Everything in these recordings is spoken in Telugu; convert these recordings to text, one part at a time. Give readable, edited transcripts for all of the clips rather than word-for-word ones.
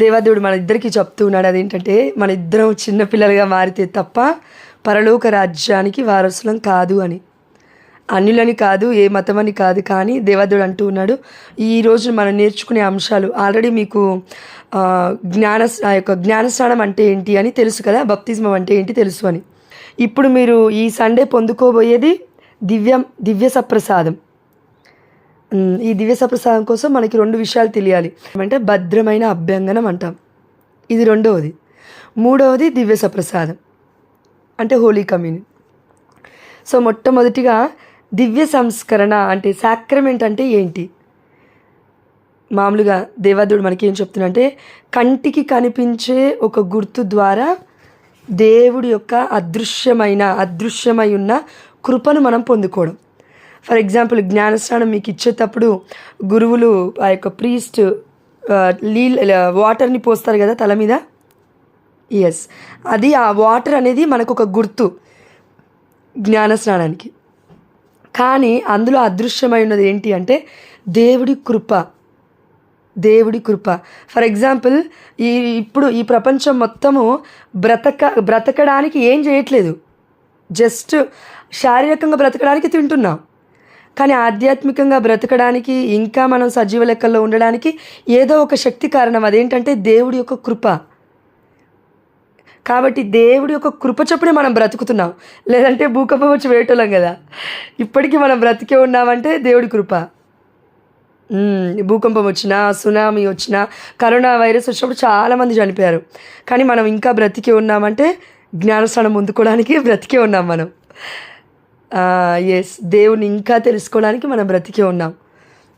దేవాదేవుడు మన ఇద్దరికి చెప్తూ ఉన్నాడు. అదేంటంటే మన ఇద్దరం చిన్నపిల్లలుగా మారితే తప్ప పరలోక రాజ్యానికి వారసులం కాదు అని. అన్యులని కాదు, ఏ మతమని కాదు, కానీ దేవాదేవుడు అంటూ ఉన్నాడు ఈరోజు మనం నేర్చుకునే అంశాలు ఆల్రెడీ మీకు జ్ఞానస్నానం అంటే ఏంటి అని తెలుసు కదా, బప్తిజమం అంటే ఏంటి తెలుసు అని. ఇప్పుడు మీరు ఈ సండే పొందుకోబోయేది దివ్య సప్రసాదం. ఈ దివ్య సప్రసాదం కోసం మనకి 2 విషయాలు తెలియాలి. అంటే భద్రమైన అభ్యంగనం అంటాం, ఇది రెండవది. మూడవది దివ్య సప్రసాదం అంటే హోలీ కమ్యూనియన్. సో మొట్టమొదటిగా దివ్య సంస్కరణ అంటే సాక్రమెంట్ అంటే ఏంటి? మామూలుగా దేవాదేవుడు మనకి ఏం చెప్తున్నా అంటే కంటికి కనిపించే ఒక గుర్తు ద్వారా దేవుడి యొక్క అదృశ్యమై ఉన్న కృపను మనం పొందుకోవడం. ఫర్ ఎగ్జాంపుల్ జ్ఞానస్నానం మీకు ఇచ్చేటప్పుడు గురువులు ఆ యొక్క ప్రీస్ట్ వాటర్ని పోస్తారు కదా తల మీద. ఎస్, అది ఆ వాటర్ అనేది మనకు ఒక గుర్తు జ్ఞానస్నానానికి. కానీ అందులో అదృశ్యమై ఉన్నది ఏంటి అంటే దేవుడి కృప. ఫర్ ఎగ్జాంపుల్ ఇప్పుడు ఈ ప్రపంచం మొత్తము బ్రతకడానికి ఏం చేయట్లేదు, జస్ట్ శారీరకంగా బ్రతకడానికి తింటున్నాం. కానీ ఆధ్యాత్మికంగా బ్రతకడానికి, ఇంకా మనం సజీవ లెక్కల్లో ఉండడానికి ఏదో ఒక శక్తి కారణం. అదేంటంటే దేవుడి యొక్క కృప. కాబట్టి దేవుడి యొక్క కృప చొప్పునే మనం బ్రతుకుతున్నాం, లేదంటే భూకంపం వచ్చి వేయటోళ్ళం కదా. ఇప్పటికీ మనం బ్రతికే ఉన్నామంటే దేవుడి కృప. భూకంపం వచ్చినా, సునామీ వచ్చినా, కరోనా వైరస్ వచ్చినప్పుడు చాలామంది చనిపోయారు. కానీ మనం ఇంకా బ్రతికే ఉన్నామంటే జ్ఞానస్నానం పొందుకోవడానికి బ్రతికే ఉన్నాం మనం. ఎస్, దేవుని ఇంకా తెలుసుకోవడానికి మనం బ్రతికే ఉన్నాం,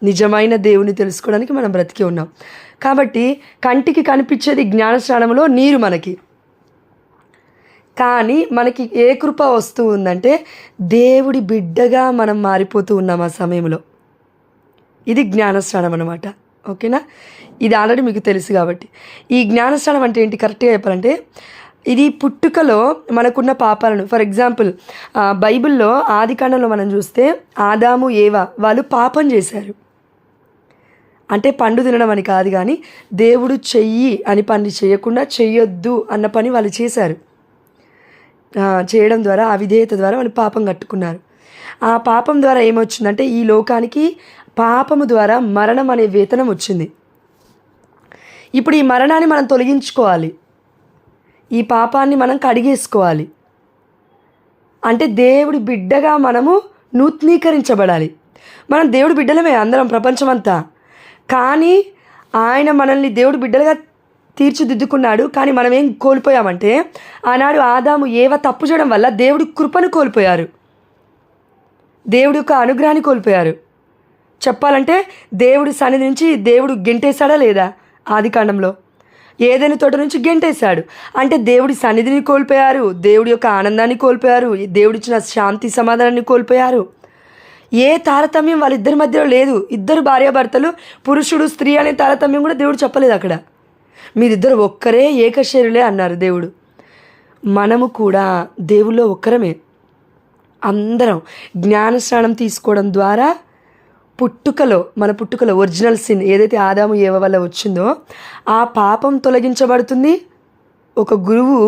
నిజమైన దేవుని తెలుసుకోవడానికి మనం బ్రతికే ఉన్నాం. కాబట్టి కంటికి కనిపించేది జ్ఞానస్నానంలో నీరు మనకి. కానీ మనకి ఏ కృప వస్తూ ఉందంటే దేవుడి బిడ్డగా మనం మారిపోతూ ఉన్నాం ఆ సమయంలో. ఇది జ్ఞానస్నానం అనమాట. ఓకేనా? ఇది ఆల్రెడీ మీకు తెలుసు. కాబట్టి ఈ జ్ఞానస్నానం అంటే ఏంటి కరెక్ట్గా చెప్పాలంటే ఇది పుట్టుకలో మనకున్న పాపాలను, ఫర్ ఎగ్జాంపుల్ బైబిల్లో ఆదికాండంలో మనం చూస్తే ఆదాము ఏవ వాళ్ళు పాపం చేశారు. అంటే పండు తినడం అని కాదు, కానీ దేవుడు చెయ్యి అని పని చేయకుండా చెయ్యొద్దు అన్న పని వాళ్ళు చేశారు. చేయడం ద్వారా, అవిధేయత ద్వారా వాళ్ళు పాపం కట్టుకున్నారు. ఆ పాపం ద్వారా ఏమొచ్చిందంటే ఈ లోకానికి పాపము ద్వారా మరణం అనే వేతనం వచ్చింది. ఇప్పుడు ఈ మరణాన్ని మనం తొలగించుకోవాలి, ఈ పాపాన్ని మనం కడిగేసుకోవాలి. అంటే దేవుడి బిడ్డగా మనము నూతనీకరించబడాలి. మనం దేవుడి బిడ్డలమే అందరం, ప్రపంచమంతా. కానీ ఆయన మనల్ని దేవుడి బిడ్డలుగా తీర్చిదిద్దుకున్నాడు. కానీ మనం ఏం కోల్పోయామంటే ఆనాడు ఆదాము ఏవ తప్పు చేయడం వల్ల దేవుడి కృపను కోల్పోయారు, దేవుడి యొక్క అనుగ్రహాన్ని కోల్పోయారు. చెప్పాలంటే దేవుడి సన్నిధి నుంచి దేవుడు గెంటేశాడా లేదా? ఆదికాండంలో ఏదైనా తోట నుంచి గెంటేశాడు. అంటే దేవుడి సన్నిధిని కోల్పోయారు, దేవుడి యొక్క ఆనందాన్ని కోల్పోయారు, దేవుడిచ్చిన శాంతి సమాధానాన్ని కోల్పోయారు. ఏ తారతమ్యం వాళ్ళిద్దరి మధ్యలో లేదు. ఇద్దరు భార్యాభర్తలు, పురుషుడు స్త్రీ అనే తారతమ్యం కూడా దేవుడు చెప్పలేదు అక్కడ. మీరిద్దరు ఒక్కరే, ఏకశరీరులే అన్నారు దేవుడు. మనము కూడా దేవుల్లో ఒక్కరమే. అందరం జ్ఞానస్నానం తీసుకోవడం ద్వారా మన పుట్టుకలో ఒరిజినల్ సిన్ ఏదైతే ఆదాము ఏవ వల్ల వచ్చిందో ఆ పాపం తొలగించబడుతుంది. ఒక గురువు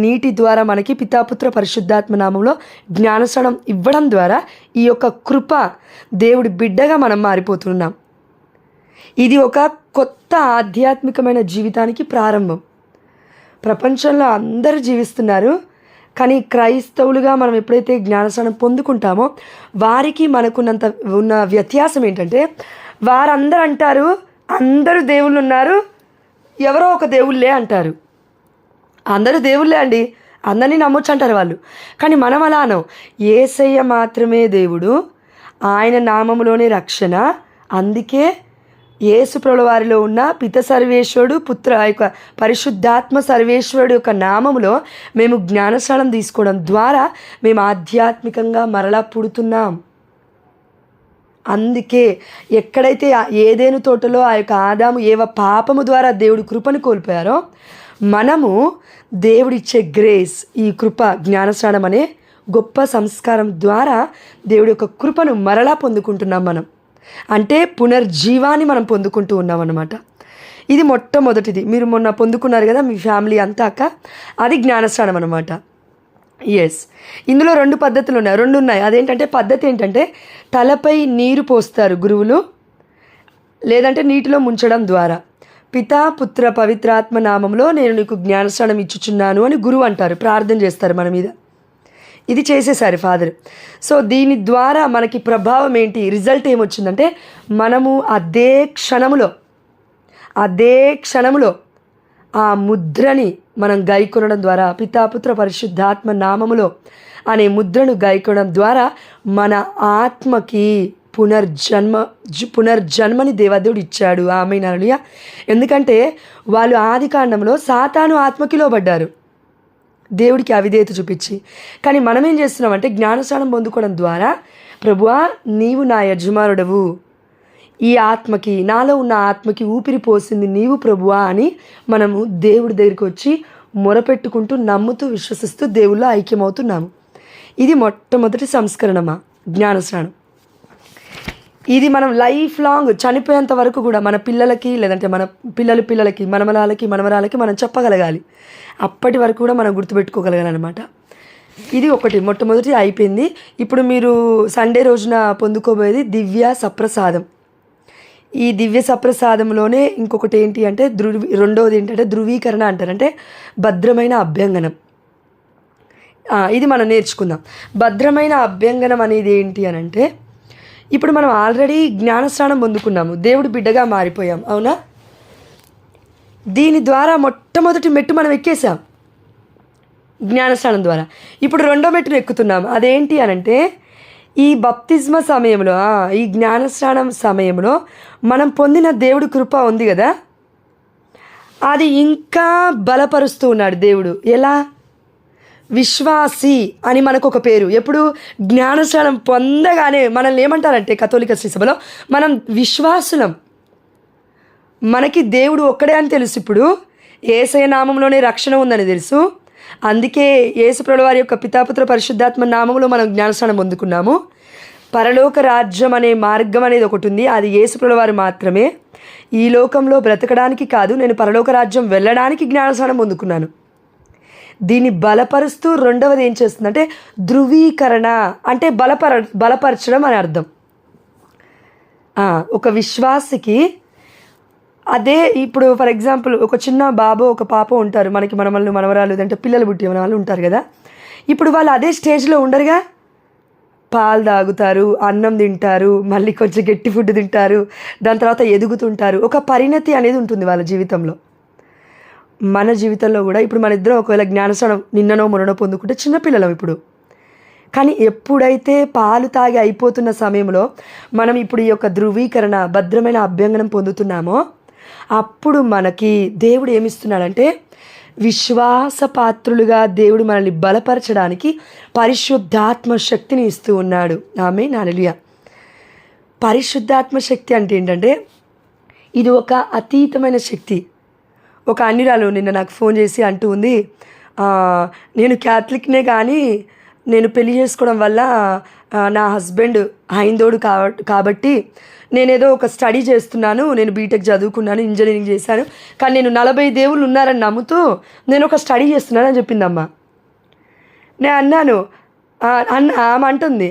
నీటి ద్వారా మనకి పితాపుత్ర పరిశుద్ధాత్మ నామంలో జ్ఞానస్నానం ఇవ్వడం ద్వారా ఈ యొక్క కృప, దేవుడి బిడ్డగా మనం మారిపోతున్నాం. ఇది ఒక కొత్త ఆధ్యాత్మికమైన జీవితానికి ప్రారంభం. ప్రపంచంలో అందరూ జీవిస్తున్నారు, కానీ క్రైస్తవులుగా మనం ఎప్పుడైతే జ్ఞానస్నానం పొందుకుంటామో వారికి మనకున్నంత ఉన్న వ్యత్యాసం ఏంటంటే వారందరూ అంటారు అందరూ దేవుళ్ళు ఉన్నారు, ఎవరో ఒక దేవుళ్ళే అంటారు. అందరూ దేవుళ్ళే అండి, అందరినీ నమ్మొచ్చు అంటారు వాళ్ళు. కానీ మనం అలా అనం. యేసయ్య మాత్రమే దేవుడు, ఆయన నామములోనే రక్షణ. అందుకే యేసు ప్రభుల వారిలో ఉన్న పిత సర్వేశ్వరుడు, పుత్ర యొక్క పరిశుద్ధాత్మ సర్వేశ్వరుడు యొక్క నామములో మేము జ్ఞానస్నానం తీసుకోవడం ద్వారా మేము ఆధ్యాత్మికంగా మరలా పుడుతున్నాం. అందుకే ఎక్కడైతే ఏదేను తోటలో ఆ యొక్క ఆదాము ఏవ పాపము ద్వారా దేవుడి కృపను కోల్పోయారో మనము దేవుడిచ్చే గ్రేస్, ఈ కృప, జ్ఞానస్నానం అనే గొప్ప సంస్కారం ద్వారా దేవుడి యొక్క కృపను మరలా పొందుకుంటున్నాం మనం. అంటే పునర్జీవాన్ని మనం పొందుకుంటూ ఉన్నాం అన్నమాట. ఇది మొట్టమొదటిది మీరు మొన్న పొందుకున్నారు కదా మీ ఫ్యామిలీ అంతా అక్క, అది జ్ఞానస్నానం అనమాట. ఎస్, ఇందులో 2 పద్ధతులు ఉన్నాయి, 2 ఉన్నాయి. అదేంటంటే పద్ధతి ఏంటంటే తలపై నీరు పోస్తారు గురువులు, లేదంటే నీటిలో ముంచడం ద్వారా. పితా పుత్ర పవిత్రాత్మ నామంలో నేను నీకు జ్ఞానస్నానం ఇచ్చుచున్నాను అని గురువు అంటారు, ప్రార్థన చేస్తారు మన మీద. ఇది చేసేసారు ఫాదర్. సో దీని ద్వారా మనకి ప్రభావం ఏంటి, రిజల్ట్ ఏమొచ్చిందంటే మనము అదే క్షణములో ఆ ముద్రని మనం గైకొనడం ద్వారా, పితాపుత్ర పరిశుద్ధాత్మ నామములో అనే ముద్రను గైకొనడం ద్వారా మన ఆత్మకి పునర్జన్మని దేవదేవుడు ఇచ్చాడు. ఆమేన్ హల్లెలూయా. ఎందుకంటే వాళ్ళు ఆది కాండంలో సాతాను ఆత్మకి లోబడ్డారు దేవుడికి అవిధేయత చూపించి. కానీ మనం ఏం చేస్తున్నామంటే జ్ఞానస్నానం పొందుకోవడం ద్వారా, ప్రభువా నీవు నా యజమానుడవు, ఈ ఆత్మకి, నాలో ఉన్న ఆత్మకి ఊపిరి పోసింది నీవు ప్రభువా అని మనము దేవుడి దగ్గరికి వచ్చి మొరపెట్టుకుంటూ నమ్ముతూ విశ్వసిస్తూ దేవుళ్ళో ఐక్యమవుతున్నాము. ఇది మొట్టమొదటి సంస్కరణమా జ్ఞానస్నానం. ఇది మనం లైఫ్ లాంగ్ చనిపోయేంత వరకు కూడా మన పిల్లలకి, లేదంటే మన పిల్లలకి, మనమరాలకి మనం చెప్పగలగాలి. అప్పటి వరకు కూడా మనం గుర్తుపెట్టుకోగలగాలన్నమాట. ఇది ఒకటి, మొట్టమొదటి అయిపోయింది. ఇప్పుడు మీరు సండే రోజున పొందుకోబోయేది దివ్య సప్రసాదం. ఈ దివ్య సప్రసాదంలోనే ఇంకొకటి ఏంటి అంటే రెండవది ఏంటంటే ధృవీకరణ అంటారు, అంటే భద్రమైన అభ్యంగనం. ఇది మనం నేర్చుకుందాం. భద్రమైన అభ్యంగనం అనేది ఏంటి అని అంటే, ఇప్పుడు మనం ఆల్రెడీ జ్ఞానస్నానం పొందుకున్నాము, దేవుడి బిడ్డగా మారిపోయాం, అవునా? దీని ద్వారా మొట్టమొదటి మెట్టు మనం ఎక్కేసాం జ్ఞానస్నానం ద్వారా. ఇప్పుడు 2వ మెట్టును ఎక్కుతున్నాం. అదేంటి అనంటే ఈ బప్తిస్మ సమయంలో, ఈ జ్ఞానస్నానం సమయంలో మనం పొందిన దేవుడి కృప ఉంది కదా, అది ఇంకా బలపరుస్తూ ఉన్నాడు దేవుడు. ఎలా? విశ్వాసి అని మనకు ఒక పేరు. ఎప్పుడు జ్ఞానస్నానం పొందగానే మనల్ని ఏమంటారంటే కథోలిక శ్రీసభలో మనం విశ్వాసులం. మనకి దేవుడు ఒక్కడే అని తెలుసు. ఇప్పుడు యేసయ్య నామంలోనే రక్షణ ఉందని తెలుసు. అందుకే యేసుప్రభువు వారి యొక్క పితాపుత్ర పరిశుద్ధాత్మ నామంలో మనం జ్ఞానస్నానం పొందుకున్నాము. పరలోక రాజ్యం అనే మార్గం అనేది ఒకటి ఉంది, అది యేసుప్రభువు వారు మాత్రమే. ఈ లోకంలో బ్రతకడానికి కాదు, నేను పరలోక రాజ్యం వెళ్ళడానికి జ్ఞానస్నానం పొందుకున్నాను. దీన్ని బలపరుస్తూ 2వది ఏం చేస్తుందంటే ధృవీకరణ, అంటే బలపరచడం అని అర్థం. ఒక విశ్వాసికి అదే. ఇప్పుడు ఫర్ ఎగ్జాంపుల్ ఒక చిన్న బాబు ఒక పాప ఉంటారు, మనకి మనవరాలు అంటే పిల్లలు పుట్టిన వాళ్ళు ఉంటారు కదా. ఇప్పుడు వాళ్ళు అదే స్టేజ్లో ఉండరుగా, పాలు తాగుతారు, అన్నం తింటారు, మళ్ళీ కొంచెం గట్టి ఫుడ్ తింటారు, దాని తర్వాత ఎదుగుతుంటారు. ఒక పరిణతి అనేది ఉంటుంది వాళ్ళ జీవితంలో. మన జీవితంలో కూడా ఇప్పుడు మన ఇద్దరం ఒకవేళ జ్ఞానస్నానం నిన్ననో మొన్ననో పొందుకుంటే చిన్నపిల్లలం ఇప్పుడు. కానీ ఎప్పుడైతే పాలు తాగి అయిపోతున్న సమయంలో మనం ఇప్పుడు ఈ యొక్క ధృవీకరణ, భద్రమైన అభ్యంగనం పొందుతున్నామో, అప్పుడు మనకి దేవుడు ఏమిస్తున్నాడంటే విశ్వాసపాత్రులుగా దేవుడు మనల్ని బలపరచడానికి పరిశుద్ధాత్మ శక్తిని ఇస్తూ ఉన్నాడు. ఆమేన్ హల్లెలూయా. పరిశుద్ధాత్మ శక్తి అంటే ఏంటంటే ఇది ఒక అతీతమైన శక్తి. ఒక అన్యురాలు నిన్న నాకు ఫోన్ చేసి అంటూ ఉంది, నేను క్యాథలిక్నే కానీ నేను పెళ్లి చేసుకోవడం వల్ల నా హస్బెండ్ హైందోడు కాబట్టి నేనేదో ఒక స్టడీ చేస్తున్నాను, నేను బీటెక్ చదువుకున్నాను, ఇంజనీరింగ్ చేశాను, కానీ నేను 40 దేవుళ్ళు ఉన్నారని నమ్ముతూ నేను ఒక స్టడీ చేస్తున్నాను అని చెప్పిందమ్మ. నేను అన్నాను, ఆమె అంటుంది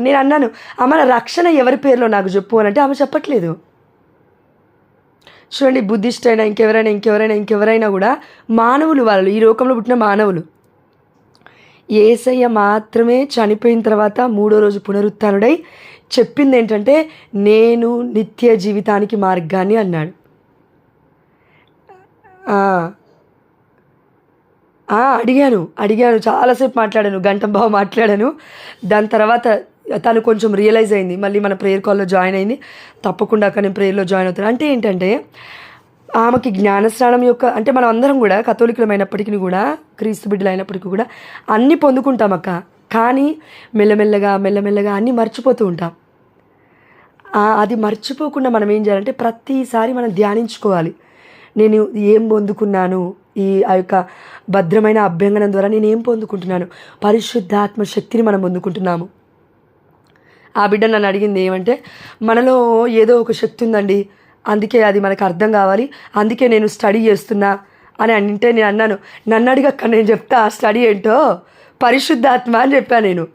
నేను అన్నాను, అమ్మ రక్షణ ఎవరి పేరులో నాకు చెప్పు అని అంటే ఆమె చెప్పట్లేదు. చూడండి, బుద్ధిస్ట్ అయినా ఇంకెవరైనా కూడా మానవులు, వాళ్ళు ఈ లోకంలో పుట్టిన మానవులు. యేసయ్య మాత్రమే చనిపోయిన తర్వాత 3వ రోజు పునరుత్థానుడై చెప్పింది ఏంటంటే నేను నిత్య జీవితానికి మార్గాన్ని అన్నాడు. అడిగాను చాలాసేపు మాట్లాడాను, గంటంబావ మాట్లాడాను. దాని తర్వాత తను కొంచెం రియలైజ్ అయింది, మళ్ళీ మన ప్రేయర్ కాల్లో జాయిన్ అయింది. తప్పకుండా అక్కడ నేను ప్రేయర్లో జాయిన్ అవుతాను. అంటే ఏంటంటే ఆమెకి జ్ఞానస్నానం యొక్క, అంటే మనం అందరం కూడా కథోలికులమైనప్పటికీ కూడా, క్రీస్తు బిడ్డలు అయినప్పటికీ కూడా అన్నీ పొందుకుంటాం అక్క. కానీ మెల్లమెల్లగా అన్నీ మర్చిపోతూ ఉంటాం. అది మర్చిపోకుండా మనం ఏం చేయాలంటే ప్రతిసారి మనం ధ్యానించుకోవాలి. నేను ఏం పొందుకున్నాను, ఆ యొక్క భద్రమైన అభ్యంగనం ద్వారా నేను ఏం పొందుకుంటున్నాను, పరిశుద్ధాత్మ శక్తిని మనం పొందుకుంటున్నాము. ఆ బిడ్డ నన్ను అడిగింది ఏమంటే, మనలో ఏదో ఒక శక్తి ఉందండి, అందుకే అది మనకు అర్థం కావాలి. అందుకే నేను స్టడీ చేస్తున్నా అని అంటే నేను అన్నాను, నన్ను అడిగక్క నేను చెప్తా స్టడీ ఏంటో, పరిశుద్ధాత్మ అని చెప్పాను నేను.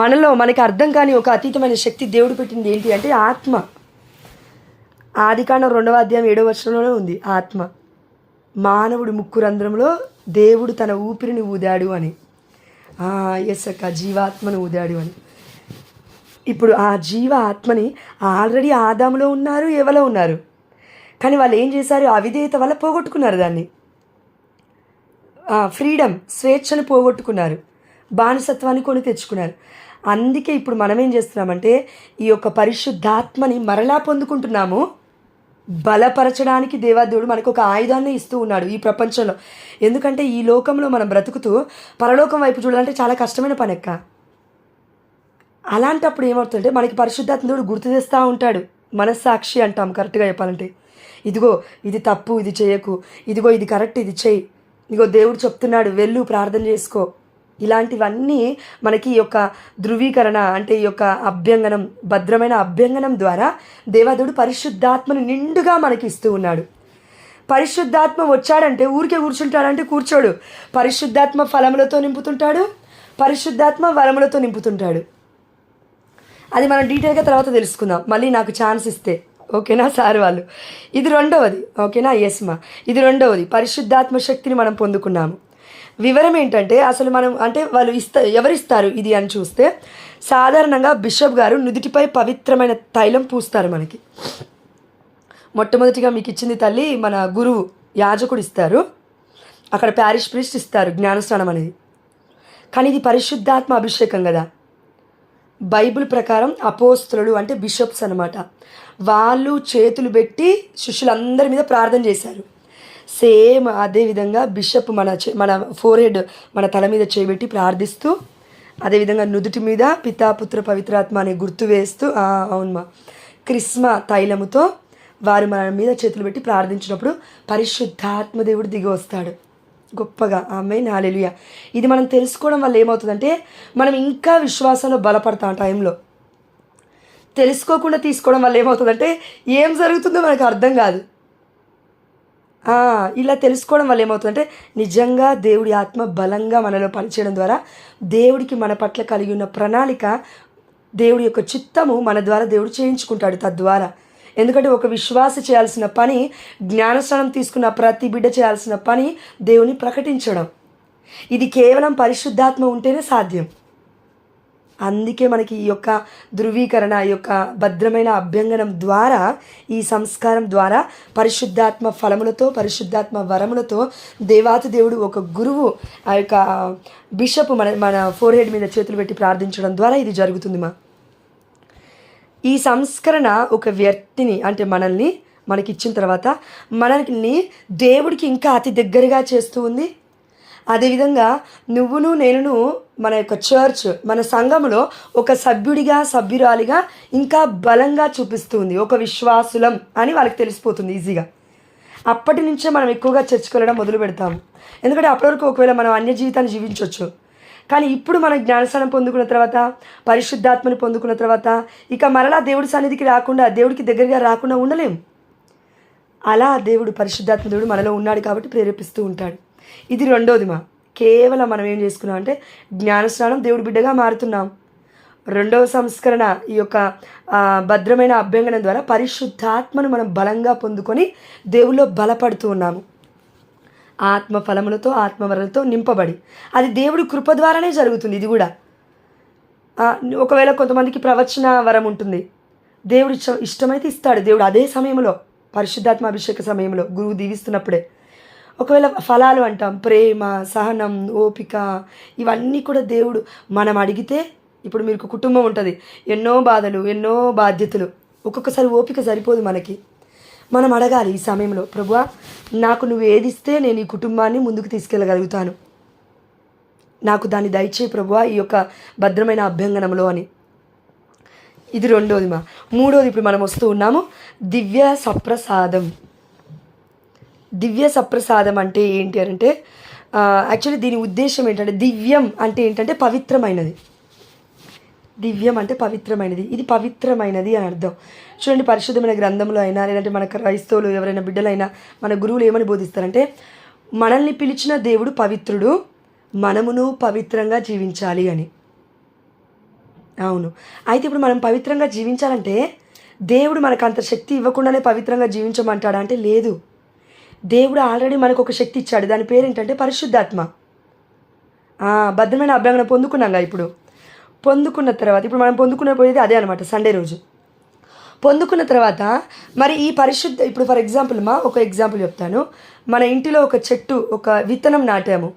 మనలో మనకి అర్థం కాని ఒక అతీతమైన శక్తి దేవుడు పెట్టింది ఏంటి అంటే ఆత్మ. ఆదికాండం 2వ అధ్యాయం 7వ వచనంలోనే ఉంది ఆత్మ. మానవుడి ముక్కు రంధ్రంలో దేవుడు తన ఊపిరిని ఊదాడు అని. ఎస్ అక్క, జీవాత్మను ఊదాడు అని. ఇప్పుడు ఆ జీవ ఆత్మని ఆల్రెడీ ఆదాములో ఉన్నారు, ఎవలో ఉన్నారు. కానీ వాళ్ళు ఏం చేశారు? అవిధేయత వల్ల పోగొట్టుకున్నారు దాన్ని. ఫ్రీడమ్, స్వేచ్ఛను పోగొట్టుకున్నారు, బానిసత్వాన్ని కొని తెచ్చుకున్నారు. అందుకే ఇప్పుడు మనం ఏం చేస్తున్నామంటే ఈ యొక్క పరిశుద్ధాత్మని మరలా పొందుకుంటున్నాము. బలపరచడానికి దేవాదేవుడు మనకు ఒక ఆయుధాన్ని ఇస్తూ ఉన్నాడు ఈ ప్రపంచంలో. ఎందుకంటే ఈ లోకంలో మనం బ్రతుకుతూ పరలోకం వైపు చూడాలంటే చాలా కష్టమైన పని అక్క. అలాంటప్పుడు ఏమవుతుందంటే మనకి పరిశుద్ధాత్మ దేవుడు గుర్తు చేస్తూ ఉంటాడు. మనస్సాక్షి అంటాం కరెక్ట్గా చెప్పాలంటే. ఇదిగో ఇది తప్పు, ఇది చేయకు, ఇదిగో ఇది కరెక్ట్, ఇది చెయ్యి, ఇదిగో దేవుడు చెప్తున్నాడు వెళ్ళు ప్రార్థన చేసుకో. ఇలాంటివన్నీ మనకి ఈ యొక్క ధృవీకరణ అంటే ఈ యొక్క అభ్యంగనం, భద్రమైన అభ్యంగనం ద్వారా దేవదేవుడు పరిశుద్ధాత్మను నిండుగా మనకి ఇస్తూ ఉన్నాడు. పరిశుద్ధాత్మ వచ్చాడంటే ఊరికే కూర్చుంటాడంటే కూర్చోడు. పరిశుద్ధాత్మ ఫలములతో నింపుతుంటాడు, పరిశుద్ధాత్మ వరములతో నింపుతుంటాడు. అది మనం డీటెయిల్గా తర్వాత తెలుసుకుందాం, మళ్ళీ నాకు ఛాన్స్ ఇస్తే. ఓకేనా సార్ వాళ్ళు. ఇది రెండవది. ఓకేనా, ఎస్ మా. ఇది రెండవది, పరిశుద్ధాత్మ శక్తిని మనం పొందుకున్నాము. వివరం ఏంటంటే అసలు మనం అంటే వాళ్ళు ఎవరిస్తారు ఇది అని చూస్తే సాధారణంగా బిషప్ గారు నుదిటిపై పవిత్రమైన తైలం పూస్తారు మనకి. మొట్టమొదటిగా మీకు ఇచ్చింది తల్లి మన గురువు యాజకుడు ఇస్తారు, అక్కడ ప్యారిష్ ప్రీస్ట్ ఇస్తారు జ్ఞానస్నానం అనేది. కానీ ఇది పరిశుద్ధాత్మ అభిషేకం కదా. బైబిల్ ప్రకారం అపోస్తులు అంటే బిషప్స్ అనమాట, వాళ్ళు చేతులు పెట్టి శిష్యులందరి మీద ప్రార్థన చేశారు. సేమ్ అదేవిధంగా బిషప్ మన ఫోర్ హెడ్ మన తల మీద చేయబెట్టి ప్రార్థిస్తూ, అదేవిధంగా నుదుటి మీద పితాపుత్ర పవిత్రాత్మ అని గుర్తు వేస్తూ అవునమ్మా క్రిస్మ తైలముతో వారు మన మీద చేతులు పెట్టి ప్రార్థించినప్పుడు పరిశుద్ధాత్మ దేవుడు దిగి వస్తాడు గొప్పగా. ఆమేన్, హల్లెలూయా. ఇది మనం తెలుసుకోవడం వల్ల ఏమవుతుందంటే మనం ఇంకా విశ్వాసంలో బలపడతాం. టైంలో తెలుసుకోకుండా తీసుకోవడం వల్ల ఏమవుతుందంటే ఏం జరుగుతుందో మనకు అర్థం కాదు. ఇలా తెలుసుకోవడం వల్ల ఏమవుతుందంటే నిజంగా దేవుడి ఆత్మ బలంగా మనలో పనిచేయడం ద్వారా దేవుడికి మన పట్ల కలిగి ఉన్న ప్రణాళిక, దేవుడి యొక్క చిత్తము మన ద్వారా దేవుడు చేయించుకుంటాడు తద్వారా. ఎందుకంటే ఒక విశ్వాస చేయాల్సిన పని, జ్ఞానస్నానం తీసుకున్న ప్రతి బిడ్డ చేయాల్సిన పని దేవుని ప్రకటించడం. ఇది కేవలం పరిశుద్ధాత్మ ఉంటేనే సాధ్యం. అందుకే మనకి ఈ యొక్క ధృవీకరణ, ఈ యొక్క భద్రమైన అభ్యంగనం ద్వారా, ఈ సంస్కారం ద్వారా పరిశుద్ధాత్మ ఫలములతో, పరిశుద్ధాత్మ వరములతో దేవాతి దేవుడు ఒక గురువు ఆ యొక్క బిషప్ మన ఫోర్ హెడ్ మీద చేతులు పెట్టి ప్రార్థించడం ద్వారా ఇది జరుగుతుంది మా. ఈ సంస్కరణ ఒక వ్యక్తిని అంటే మనకి ఇచ్చిన తర్వాత మనల్ని దేవుడికి ఇంకా అతి దగ్గరగా చేస్తూ ఉంది. అదేవిధంగా నువ్వును నేనును మన యొక్క చర్చ్, మన సంఘంలో ఒక సభ్యుడిగా, సభ్యురాలిగా ఇంకా బలంగా చూపిస్తుంది. ఒక విశ్వాసులం అని వాళ్ళకి తెలిసిపోతుంది ఈజీగా. అప్పటి నుంచే మనం ఎక్కువగా చర్చ్కి వెళ్ళడం మొదలు పెడతాము. ఎందుకంటే అప్పటి వరకు ఒకవేళ మనం అన్య జీవితాన్ని జీవించవచ్చు. కానీ ఇప్పుడు మనం జ్ఞానస్నానం పొందుకున్న తర్వాత, పరిశుద్ధాత్మని పొందుకున్న తర్వాత ఇక మరలా దేవుడి సన్నిధికి రాకుండా, దేవుడికి దగ్గరగా రాకుండా ఉండలేం. అలా దేవుడు పరిశుద్ధాత్మ దేవుడు మనలో ఉన్నాడు కాబట్టి ప్రేరేపిస్తూ ఉంటాడు. ఇది రెండోది మా. కేవలం మనం ఏం చేసుకున్నాం అంటే జ్ఞానస్నానం, దేవుడి బిడ్డగా మారుతున్నాం. రెండవ సంస్కరణ ఈ యొక్క భద్రమైన అభ్యంగనం ద్వారా పరిశుద్ధాత్మను మనం బలంగా పొందుకొని దేవుల్లో బలపడుతూ ఉన్నాము. ఆత్మ ఫలములతో, ఆత్మవరలతో నింపబడి, అది దేవుడి కృప ద్వారానే జరుగుతుంది. ఇది కూడా ఒకవేళ కొంతమందికి ప్రవచన వరం ఉంటుంది, దేవుడు ఇష్టమైతే ఇస్తాడు దేవుడు అదే సమయంలో, పరిశుద్ధాత్మ అభిషేక సమయంలో గురువు దీవిస్తున్నప్పుడే. ఒకవేళ ఫలాలు అంటాం, ప్రేమ, సహనం, ఓపిక, ఇవన్నీ కూడా దేవుడు మనం అడిగితే. ఇప్పుడు మీకు కుటుంబం ఉంటుంది, ఎన్నో బాధలు, ఎన్నో బాధ్యతలు, ఒక్కొక్కసారి ఓపిక సరిపోదు మనకి. మనం అడగాలి ఈ సమయంలో, ప్రభువా నాకు నువ్వు ఏది ఇస్తే నేను ఈ కుటుంబాన్ని ముందుకు తీసుకెళ్ళగలుగుతాను, నాకు దాన్ని దయచేయి ప్రభువా ఈ యొక్క భద్రమైన అభ్యంగనంలో అని. ఇది రెండోది మా. మూడోది ఇప్పుడు మనం వస్తూ ఉన్నాము దివ్య సప్రసాదం. దివ్య సప్రసాదం అంటే ఏంటి అంటే యాక్చువల్లీ దీని ఉద్దేశం ఏంటంటే దివ్యం అంటే ఏంటంటే పవిత్రమైనది. దివ్యం అంటే పవిత్రమైనది, ఇది పవిత్రమైనది అని అర్థం. చూడండి, పరిశుద్ధమైన గ్రంథంలో అయినా లేదంటే మన క్రైస్తవులు ఎవరైనా బిడ్డలైనా మన గురువులు ఏమని బోధిస్తారంటే, మనల్ని పిలిచిన దేవుడు పవిత్రుడు, మనమును పవిత్రంగా జీవించాలి అని. అవును. అయితే ఇప్పుడు మనం పవిత్రంగా జీవించాలంటే దేవుడు మనకు అంత శక్తి ఇవ్వకుండానే పవిత్రంగా జీవించమంటాడా అంటే లేదు. దేవుడు ఆల్రెడీ మనకు ఒక శక్తి ఇచ్చాడు. దాని పేరేంటంటే పరిశుద్ధాత్మ. భద్రమైన అభ్యంగన పొందుకున్నాంగా. ఇప్పుడు పొందుకున్న తర్వాత ఇప్పుడు మనం పొందుకునే పోయేది అదే అనమాట. సండే రోజు పొందుకున్న తర్వాత మరి ఈ ఇప్పుడు ఫర్ ఎగ్జాంపుల్ ఒక ఎగ్జాంపుల్ చెప్తాను. మన ఇంటిలో ఒక చెట్టు, ఒక విత్తనం నాటాము.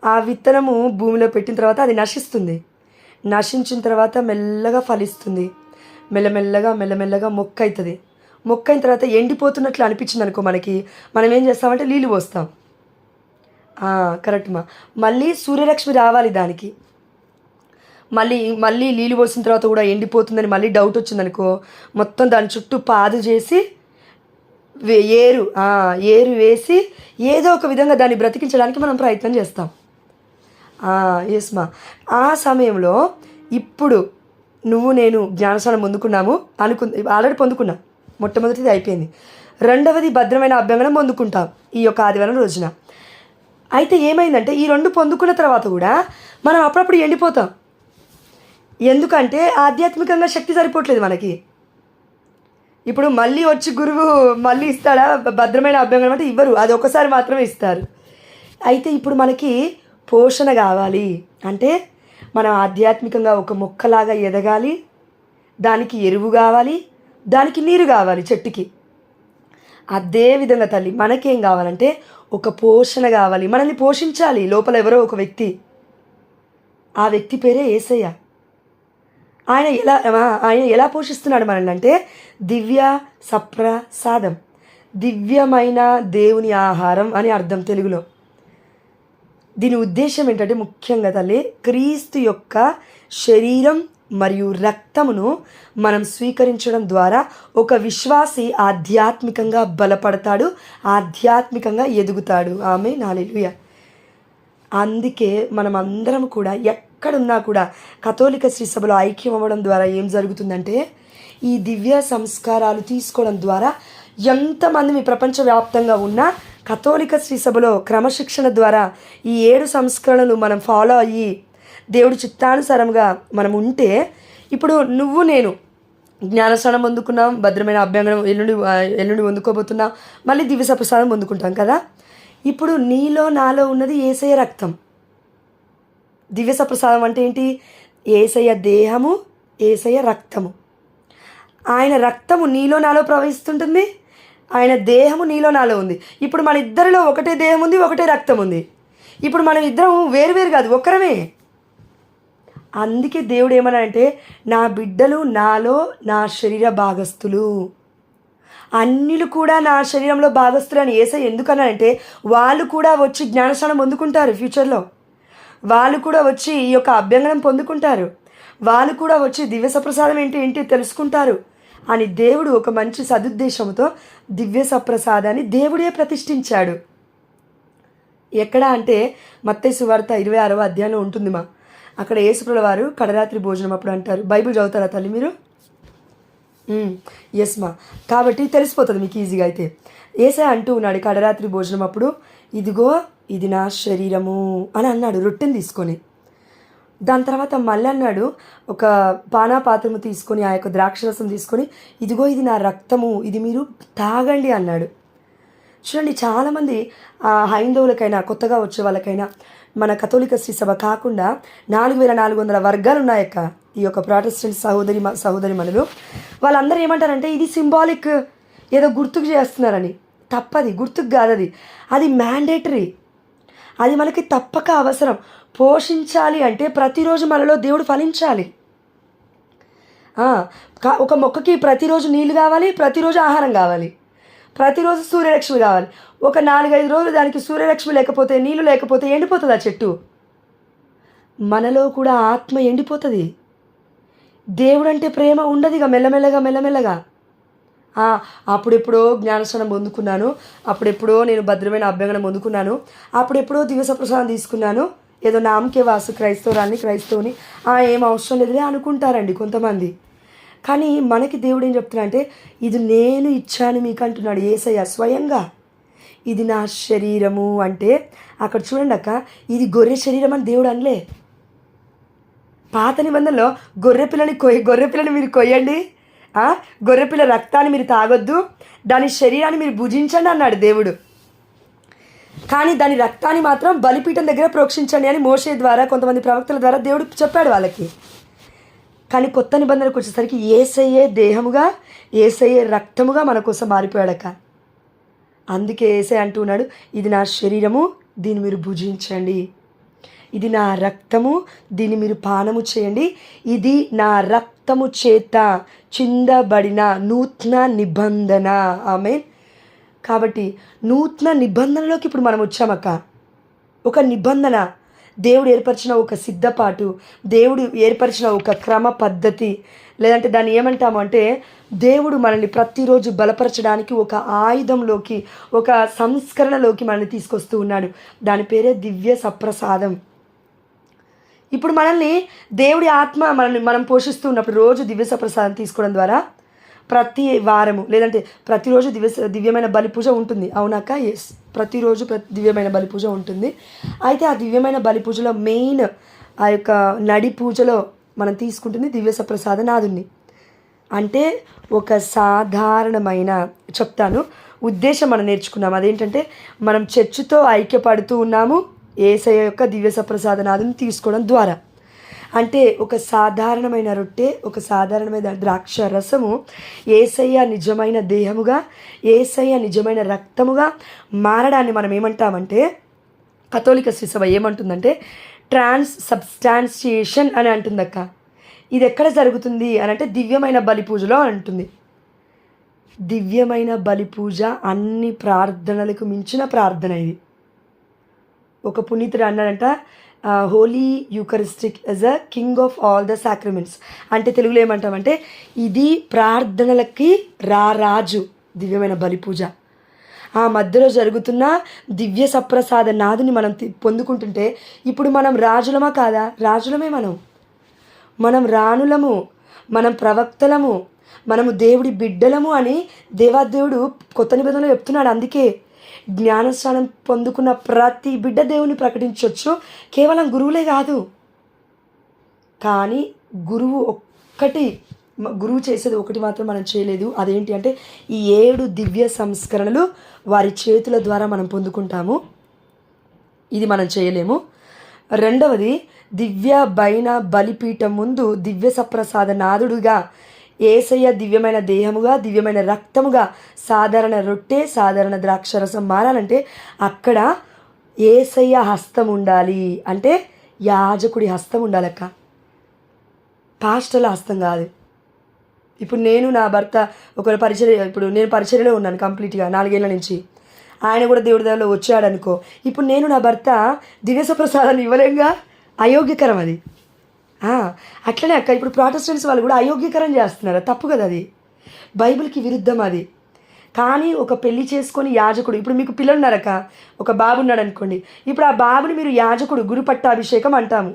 ఆ విత్తనము భూమిలో పెట్టిన తర్వాత అది నశిస్తుంది. నశించిన తర్వాత మెల్లగా ఫలిస్తుంది. మెల్లమెల్లగా మొక్క అవుతుంది. మొక్క అయిన తర్వాత ఎండిపోతున్నట్లు అనిపించింది అనుకో మనకి, మనం ఏం చేస్తామంటే నీళ్ళు పోస్తాం. కరెక్ట్ మళ్ళీ సూర్యరశ్మి రావాలి దానికి. మళ్ళీ నీళ్ళు పోసిన తర్వాత కూడా ఎండిపోతుందని మళ్ళీ డౌట్ వచ్చిందనుకో, మొత్తం దాని చుట్టూ పాదు చేసి ఏరు వేసి ఏదో ఒక విధంగా దాన్ని బ్రతికించడానికి మనం ప్రయత్నం చేస్తాం. ఆ సమయంలో ఇప్పుడు నువ్వు నేను జ్ఞానస్నానం పొందుకున్నాము ఆల్రెడీ పొందుకున్నా. మొట్టమొదటిది అయిపోయింది. రెండవది భద్రమైన అభ్యంగనం పొందుకుంటాం ఈ యొక్క ఆదివారం రోజున. అయితే ఏమైందంటే ఈ రెండు పొందుకున్న తర్వాత కూడా మనం అప్పుడప్పుడు ఎండిపోతాం. ఎందుకంటే ఆధ్యాత్మికంగా శక్తి సరిపోవట్లేదు మనకి. ఇప్పుడు మళ్ళీ వచ్చి గురువు మళ్ళీ ఇస్తాడా భద్రమైన అభ్యంగనం అంటే ఇవ్వరు, అది ఒకసారి మాత్రమే ఇస్తారు. అయితే ఇప్పుడు మనకి పోషణ కావాలి అంటే మనం ఆధ్యాత్మికంగా ఒక మొక్కలాగా ఎదగాలి, దానికి ఎరువు కావాలి, దానికి నీరు కావాలి చెట్టుకి. అదేవిధంగా తల్లి మనకేం కావాలంటే ఒక పోషణ కావాలి, మనల్ని పోషించాలి లోపల ఎవరో ఒక వ్యక్తి. ఆ వ్యక్తి పేరే యేసయ్య. ఆయన ఎలా పోషిస్తున్నాడు మనల్ని అంటే దివ్య సప్రసాదం, దివ్యమైన దేవుని ఆహారం అని అర్థం తెలుగులో. దీని ఉద్దేశం ఏంటంటే ముఖ్యంగా తల్లి, క్రీస్తు యొక్క శరీరం మరియు రక్తమును మనం స్వీకరించడం ద్వారా ఒక విశ్వాసి ఆధ్యాత్మికంగా బలపడతాడు, ఆధ్యాత్మికంగా ఎదుగుతాడు. ఆమేన్, హల్లెలూయా. అందుకే మనం అందరం కూడా ఎక్కడున్నా కూడా కథోలిక శ్రీ సభలో ఐక్యం అవ్వడం ద్వారా ఏం జరుగుతుందంటే ఈ దివ్య సంస్కారాలు తీసుకోవడం ద్వారా ఎంతమంది మీ ప్రపంచవ్యాప్తంగా ఉన్నా కథోలిక శ్రీ సభలో క్రమశిక్షణ ద్వారా ఈ 7 సంస్కరణలు మనం ఫాలో అయ్యి దేవుడి చిత్తానుసారంగా మనం ఉంటే, ఇప్పుడు నువ్వు నేను జ్ఞానస్నానం పొందుకున్నాం, భద్రమైన అభ్యంగనం ఎల్లుండి పొందుకోబోతున్నాం, మళ్ళీ దివ్య సప్రసాదం పొందుకుంటాం కదా. ఇప్పుడు నీలో నాలో ఉన్నది యేసయ్య రక్తం. దివ్య సప్రసాదం అంటే ఏంటి? యేసయ్య దేహము, యేసయ్య రక్తము. ఆయన రక్తము నీలో నాలో ప్రవహిస్తుంటుంది, ఆయన దేహము నీలో నాలో ఉంది. ఇప్పుడు మన ఇద్దరిలో ఒకటే దేహం ఉంది, ఒకటే రక్తం ఉంది. ఇప్పుడు మనం ఇద్దరం వేరు కాదు, ఒక్కరమే. అందుకే దేవుడు ఏమన్నాడంటే నా బిడ్డలు నాలో నా శరీర భాగస్థులు, అన్యులు కూడా నా శరీరంలో భాగస్థులు అని యేసయ్య ఎందుకన్నాడంటే వాళ్ళు కూడా వచ్చి జ్ఞానస్నానం పొందుకుంటారు ఫ్యూచర్లో, వాళ్ళు కూడా వచ్చి ఈ యొక్క అభ్యంగనం పొందుకుంటారు, వాళ్ళు కూడా వచ్చి దివ్య సప్రసాదం ఏంటి తెలుసుకుంటారు అని దేవుడు ఒక మంచి సదుద్దేశంతో దివ్య సప్రసాదాన్ని దేవుడే ప్రతిష్ఠించాడు. ఎక్కడ అంటే మత్తయి సువార్త 26వ అధ్యాయంలో ఉంటుంది అక్కడ యేసుప్రభుల వారు కడరాత్రి భోజనం అప్పుడు అంటారు. బైబిల్ చదువుతారా తల్లి మీరు? ఎస్ కాబట్టి తెలిసిపోతుంది మీకు ఈజీగా. అయితే యేసయ్య అంటూ ఉన్నాడు కడరాత్రి భోజనం అప్పుడు, ఇదిగో ఇది నా శరీరము అని అన్నాడు రొట్టెని తీసుకొని. దాని తర్వాత మళ్ళీ అన్నాడు ఒక పానాపాత్రము తీసుకొని ఆ యొక్క ద్రాక్షరసం తీసుకొని, ఇదిగో ఇది నా రక్తము, ఇది మీరు తాగండి అన్నాడు. చూడండి, చాలామంది హైందవులకైనా కొత్తగా వచ్చే వాళ్ళకైనా మన కథోలిక శ్రీ సభ కాకుండా 4400 వర్గాలు ఉన్నాయక్క ఈ యొక్క ప్రాటెస్టెంట్ సహోదరి మనులు. వాళ్ళందరూ ఏమంటారంటే ఇది సింబాలిక్, ఏదో గుర్తుకు చేస్తున్నారని. తప్పది, గుర్తుకు కాదు, అది మ్యాండేటరీ, అది మనకి తప్పక అవసరం. పోషించాలి అంటే ప్రతిరోజు మనలో దేవుడు ఫలించాలి. ఒక మొక్కకి ప్రతిరోజు నీళ్ళు కావాలి, ప్రతిరోజు ఆహారం కావాలి, ప్రతిరోజు సూర్యరశ్మి కావాలి. ఒక 4-5 రోజులు దానికి సూర్యరశ్మి లేకపోతే, నీళ్ళు లేకపోతే ఎండిపోతుంది ఆ చెట్టు. మనలో కూడా ఆత్మ ఎండిపోతుంది. దేవుడు అంటే ప్రేమ ఉండదు ఇక మెల్లమెల్లగా. అప్పుడెప్పుడో జ్ఞానస్నానం పొందుకున్నాను, అప్పుడెప్పుడో నేను భద్రమైన అభ్యంగనం పొందుకున్నాను, అప్పుడెప్పుడో దివ్య సప్రసాదం తీసుకున్నాను, ఏదో నామకే వాసు క్రైస్తవురాన్ని క్రైస్తవుని ఏం అవసరం లేదులే అనుకుంటారండి కొంతమంది. కానీ మనకి దేవుడు ఏం చెప్తున్నా అంటే ఇది నేను ఇచ్చాను మీకు అంటున్నాడు యేసయ్య స్వయంగా. ఇది నా శరీరము అంటే అక్కడ చూడండి అక్క, ఇది గొర్రె శరీరం అని దేవుడు అనలే. పాత నిబంధనలో గొర్రెపిల్లని మీరు కొయ్యండి, గొర్రెపిల్ల రక్తాన్ని మీరు తాగొద్దు, దాని శరీరాన్ని మీరు భుజించండి అన్నాడు దేవుడు. కానీ దాని రక్తాన్ని మాత్రం బలిపీఠం దగ్గర ప్రోక్షించండి అని మోషే ద్వారా కొంతమంది ప్రవక్తల ద్వారా దేవుడు చెప్పాడు వాళ్ళకి. కానీ కొత్త నిబంధనకు వచ్చేసరికి యేసయ్యే దేహముగా యేసయ్యే రక్తముగా మన కోసం మారిపోయాడక. అందుకే యేసయ్య అంటున్నాడు ఇది నా శరీరము, దీన్ని మీరు భుజించండి, ఇది నా రక్తము, దీన్ని మీరు పానము చేయండి, ఇది నా రక్తము చేత చిందబడిన నూతన నిబంధన. ఆమేన్. కాబట్టి నూతన నిబంధనలోకి ఇప్పుడు మనం వచ్చామక్క. ఒక నిబంధన, దేవుడు ఏర్పరిచిన ఒక సిద్ధపాటు, దేవుడు ఏర్పరిచిన ఒక క్రమ పద్ధతి, లేదంటే దాన్ని ఏమంటాము అంటే దేవుడు మనల్ని ప్రతిరోజు బలపరచడానికి ఒక ఆయుధంలోకి, ఒక సంస్కరణలోకి మనల్ని తీసుకొస్తూ ఉన్నాడు. దాని పేరే దివ్య సప్రసాదం. ఇప్పుడు మనల్ని దేవుడి ఆత్మ మనం పోషిస్తూ ఉన్నప్పుడు రోజు దివ్య సప్రసాదం తీసుకోవడం ద్వారా ప్రతి వారము లేదంటే ప్రతిరోజు దివ్యమైన బలి పూజ ఉంటుంది. అవునాక? ఎస్, ప్రతిరోజు దివ్యమైన బలి పూజ ఉంటుంది. అయితే ఆ దివ్యమైన బలి పూజలో మెయిన్ ఆ యొక్క నడి పూజలో మనం తీసుకుంటుంది దివ్య సప్రసాద నాదుని. అంటే ఒక సాధారణమైన చెప్తాను ఉద్దేశం మనం నేర్చుకున్నాము. అదేంటంటే మనం చర్చితో ఐక్యపడుతూ ఉన్నాము యేసయ్య యొక్క దివ్య సప్రసాద నాదుని తీసుకోవడం ద్వారా. అంటే ఒక సాధారణమైన రొట్టె, ఒక సాధారణమైన ద్రాక్ష రసము యేసయ్య నిజమైన దేహముగా, యేసయ్య నిజమైన రక్తముగా మారడాన్ని మనం ఏమంటామంటే, కథోలిక శ్రీసభ ఏమంటుందంటే ట్రాన్స్సబ్స్టాన్షియేషన్ అని అంటుందక్క. ఇది ఎక్కడ జరుగుతుంది అని అంటే దివ్యమైన బలి పూజలో అంటుంది. దివ్యమైన బలి పూజ అన్ని ప్రార్థనలకు మించిన ప్రార్థన ఇది. ఒక పునీతుడు అన్నాడంట, holy eucharistic as a king of all the sacraments. అంటే తెలుగులో ఏమంటామంటే ఇది ప్రార్థనలకి రారాజు దివ్యమైన బలి పూజ. ఆ మధ్యలో జరుగుతున్న దివ్య సప్రసాద నాదుని మనం పొందుకుంటుంటే ఇప్పుడు మనం రాజులమా కాదా? రాజులమే. మనం రాణులము, మనం ప్రవక్తలము, మనము దేవుడి బిడ్డలము అని దేవాదేవుడు కొత్త నిబంధనలో చెప్తున్నాడు. అందుకే జ్ఞానస్నానం పొందుకున్న ప్రతి బిడ్డ దేవుని ప్రకటించవచ్చు, కేవలం గురువులే కాదు. కానీ గురువు చేసేది ఒకటి మాత్రం మనం చేయలేదు. అదేంటి అంటే ఈ 7 దివ్య సంస్కరణలు వారి చేతుల ద్వారా మనం పొందుకుంటాము. ఇది మనం చేయలేము. రెండవది, దివ్య బైన బలిపీఠం ముందు దివ్య సప్రసాద నాదుడుగా యేసయ్య దివ్యమైన దేహముగా, దివ్యమైన రక్తముగా సాధారణ రొట్టె, సాధారణ ద్రాక్షరసం మారాలంటే అక్కడ యేసయ్య హస్తం ఉండాలి. అంటే యాజకుడి హస్తం ఉండాలక్క, పాస్టర్ల హస్తం కాదు. ఇప్పుడు నేను నా భర్త ఇప్పుడు నేను పరిచర్యలో ఉన్నాను కంప్లీట్గా 4 ఏళ్ళ నుంచి. ఆయన కూడా దేవుడి దగ్గరలో వచ్చాడనుకో, ఇప్పుడు నేను నా భర్త దివ్య సప్రసాదాన్ని ఇవ్వలేంగా, అయోగ్యకరం అది. అట్లనే అక్క ఇప్పుడు ప్రాటెస్టెంట్స్ వాళ్ళు కూడా అయోగ్యకరం చేస్తున్నారు. తప్పు కదా, అది బైబిల్కి విరుద్ధం అది. కానీ ఒక పెళ్లి చేసుకొని యాజకుడు, ఇప్పుడు మీకు పిల్లలు ఉన్నారక్క, ఒక బాబు ఉన్నాడు అనుకోండి, ఇప్పుడు ఆ బాబుని మీరు యాజకుడు, గురు పట్టాభిషేకం అంటాము.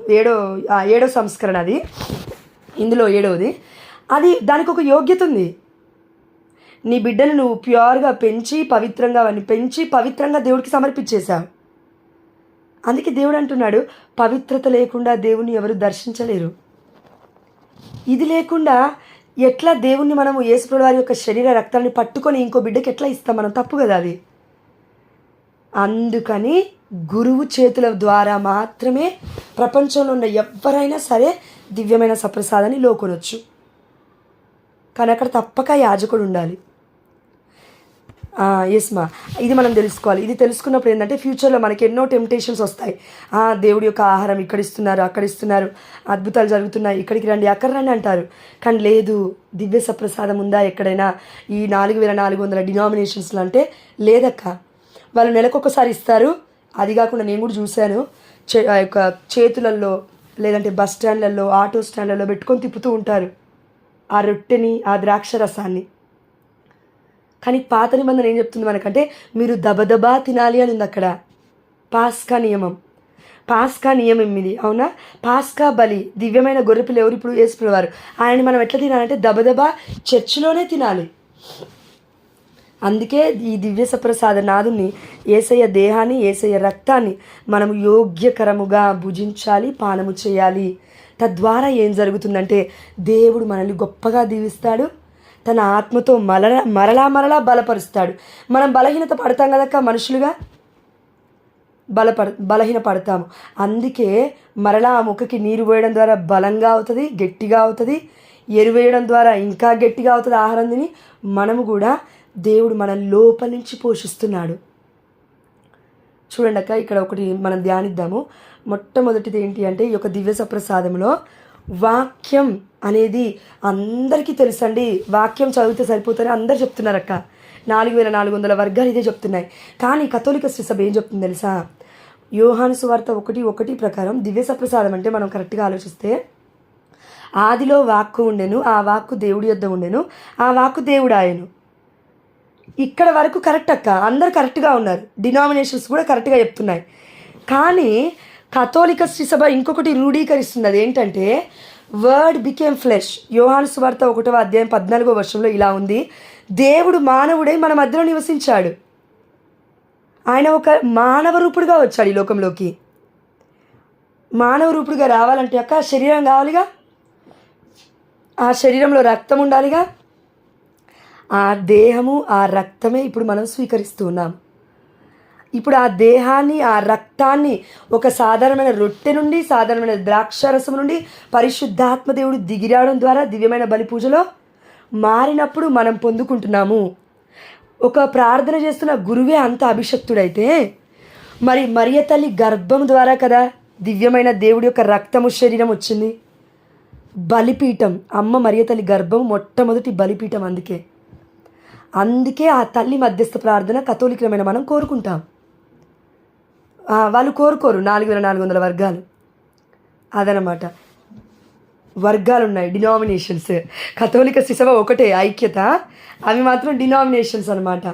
ఏడో సంస్కరణ అది, ఇందులో 7వది. అది దానికి ఒక యోగ్యత ఉంది. నీ బిడ్డను నువ్వు ప్యూర్గా పెంచి పవిత్రంగా దేవుడికి సమర్పించేశావు. అందుకే దేవుడు అంటున్నాడు పవిత్రత లేకుండా దేవుణ్ణి ఎవరు దర్శించలేరు. ఇది లేకుండా ఎట్లా దేవుణ్ణి మనము యేసుప్రభువు వారి యొక్క శరీర రక్తాన్ని పట్టుకొని ఇంకో బిడ్డకి ఎట్లా ఇస్తాం మనం? తప్పు కదా అది. అందుకని గురువు చేతుల ద్వారా మాత్రమే ప్రపంచంలో ఉన్న ఎవరైనా సరే దివ్యమైన సప్రసాదాన్ని లోకొనొచ్చు. కానీ అక్కడ తప్పక యాజకుడు ఉండాలి. ఎస్మా, ఇది మనం తెలుసుకోవాలి. ఇది తెలుసుకున్నప్పుడు ఏంటంటే ఫ్యూచర్లో మనకి ఎన్నో టెంప్టేషన్స్ వస్తాయి. దేవుడి యొక్క ఆహారం ఇక్కడ ఇస్తున్నారు, అక్కడ ఇస్తున్నారు, అద్భుతాలు జరుగుతున్నాయి, ఇక్కడికి రండి, అక్కడ రండి అంటారు. కానీ లేదు, దివ్య సప్రసాదం ఉందా ఎక్కడైనా? ఈ 4400 డినామినేషన్స్లో అంటే లేదక్క. వాళ్ళు నెలకొకసారి ఇస్తారు. అది కాకుండా నేను కూడా చూశాను, ఆ యొక్క చేతులలో లేదంటే బస్ స్టాండ్లలో, ఆటో స్టాండ్లలో పెట్టుకొని తిప్పుతూ ఉంటారు ఆ రొట్టెని, ఆ ద్రాక్ష రసాన్ని. కానీ పాత నిబంధన ఏం చెప్తుంది మనకంటే మీరు దబదబా తినాలి అని ఉంది అక్కడ. పాస్కా నియమం. పాస్కా నియమం ఇది, అవునా? పాస్కా బలి, దివ్యమైన గొర్రెపిల్ల ఎవరు? ఇప్పుడు యేసుప్రభువు వారు. ఆయనని మనం ఎట్లా తినాలంటే దబదబా చర్చిలోనే తినాలి. అందుకే ఈ దివ్య సప్రసాద నాదుని, యేసయ్య దేహాన్ని, యేసయ్య రక్తాన్ని మనము యోగ్యకరముగా భుజించాలి, పానము చేయాలి. తద్వారా ఏం జరుగుతుందంటే దేవుడు మనల్ని గొప్పగా దీవిస్తాడు, తన ఆత్మతో మరలా బలపరుస్తాడు. మనం బలహీనత పడతాం కదక్క, మనుషులుగా బలహీన పడతాము. అందుకే మరలా ఆ ముక్కకి నీరు పోయడం ద్వారా బలంగా అవుతుంది, గట్టిగా అవుతుంది. ఎరువేయడం ద్వారా ఇంకా గట్టిగా అవుతుంది ఆహారం తిని. మనము కూడా దేవుడు మన లోపల నుంచి పోషిస్తున్నాడు. చూడండి అక్క, ఇక్కడ ఒకటి మనం ధ్యానిద్దాము. మొట్టమొదటిది ఏంటి అంటే, ఈ యొక్క దివ్య సప్రసాదంలో వాక్యం అనేది అందరికీ తెలుసండి. వాక్యం చదివితే సరిపోతారని అందరు చెప్తున్నారు అక్క. 4400 వర్గాలు ఇదే చెప్తున్నాయి. కానీ కథోలిక శ్రీసభ ఏం చెప్తుంది తెలుసా? యోహాను సువార్త 1:1 ప్రకారం దివ్య సప్రసాదం అంటే మనం కరెక్ట్గా ఆలోచిస్తే, ఆదిలో వాక్కు ఉండెను, ఆ వాక్కు దేవుడి యొద్ద ఉండెను, ఆ వాక్కు దేవుడు ఆయను. ఇక్కడ వరకు కరెక్ట్ అక్క, అందరు కరెక్ట్గా ఉన్నారు, డినామినేషన్స్ కూడా కరెక్ట్గా చెప్తున్నాయి. కానీ కథోలిక శ్రీసభ ఇంకొకటి రూఢీకరిస్తుంది. అదేంటంటే వర్డ్ బికేమ్ ఫ్లెష్. యోహాను సువార్త 1:14 ఇలా ఉంది: దేవుడు మానవుడై మన మధ్యలో నివసించాడు. ఆయన ఒక మానవ రూపుడుగా వచ్చాడు ఈ లోకంలోకి. మానవ రూపుడుగా రావాలంటే అక్క శరీరం కావాలిగా, ఆ శరీరంలో రక్తం ఉండాలిగా. ఆ దేహము, ఆ రక్తమే ఇప్పుడు మనం స్వీకరిస్తూ ఉన్నాం. ఇప్పుడు ఆ దేహాన్ని, ఆ రక్తాన్ని ఒక సాధారణమైన రొట్టె నుండి, సాధారణమైన ద్రాక్షారసం నుండి పరిశుద్ధాత్మ దేవుడు దిగిరావడం ద్వారా దివ్యమైన బలి పూజలో మారినప్పుడు మనం పొందుకుంటున్నాము. ఒక ప్రార్థన చేస్తున్న గురువే అంత అభిషక్తుడైతే మరి మరియ తల్లి గర్భం ద్వారా కదా దివ్యమైన దేవుడి యొక్క రక్తము శరీరం వచ్చింది. బలిపీఠం, అమ్మ మరియ తల్లి గర్భం మొట్టమొదటి బలిపీఠం. అందుకే ఆ తల్లి మధ్యస్థ ప్రార్థన కథోలికులమైన మనం కోరుకుంటాం. వాళ్ళు కోరుకోరు. 4400 వర్గాలు అదనమాట. వర్గాలు ఉన్నాయి, డినామినేషన్స్. కథోలిక శ్రీసభ ఒకటే ఐక్యత, అవి మాత్రం డినామినేషన్స్ అనమాట.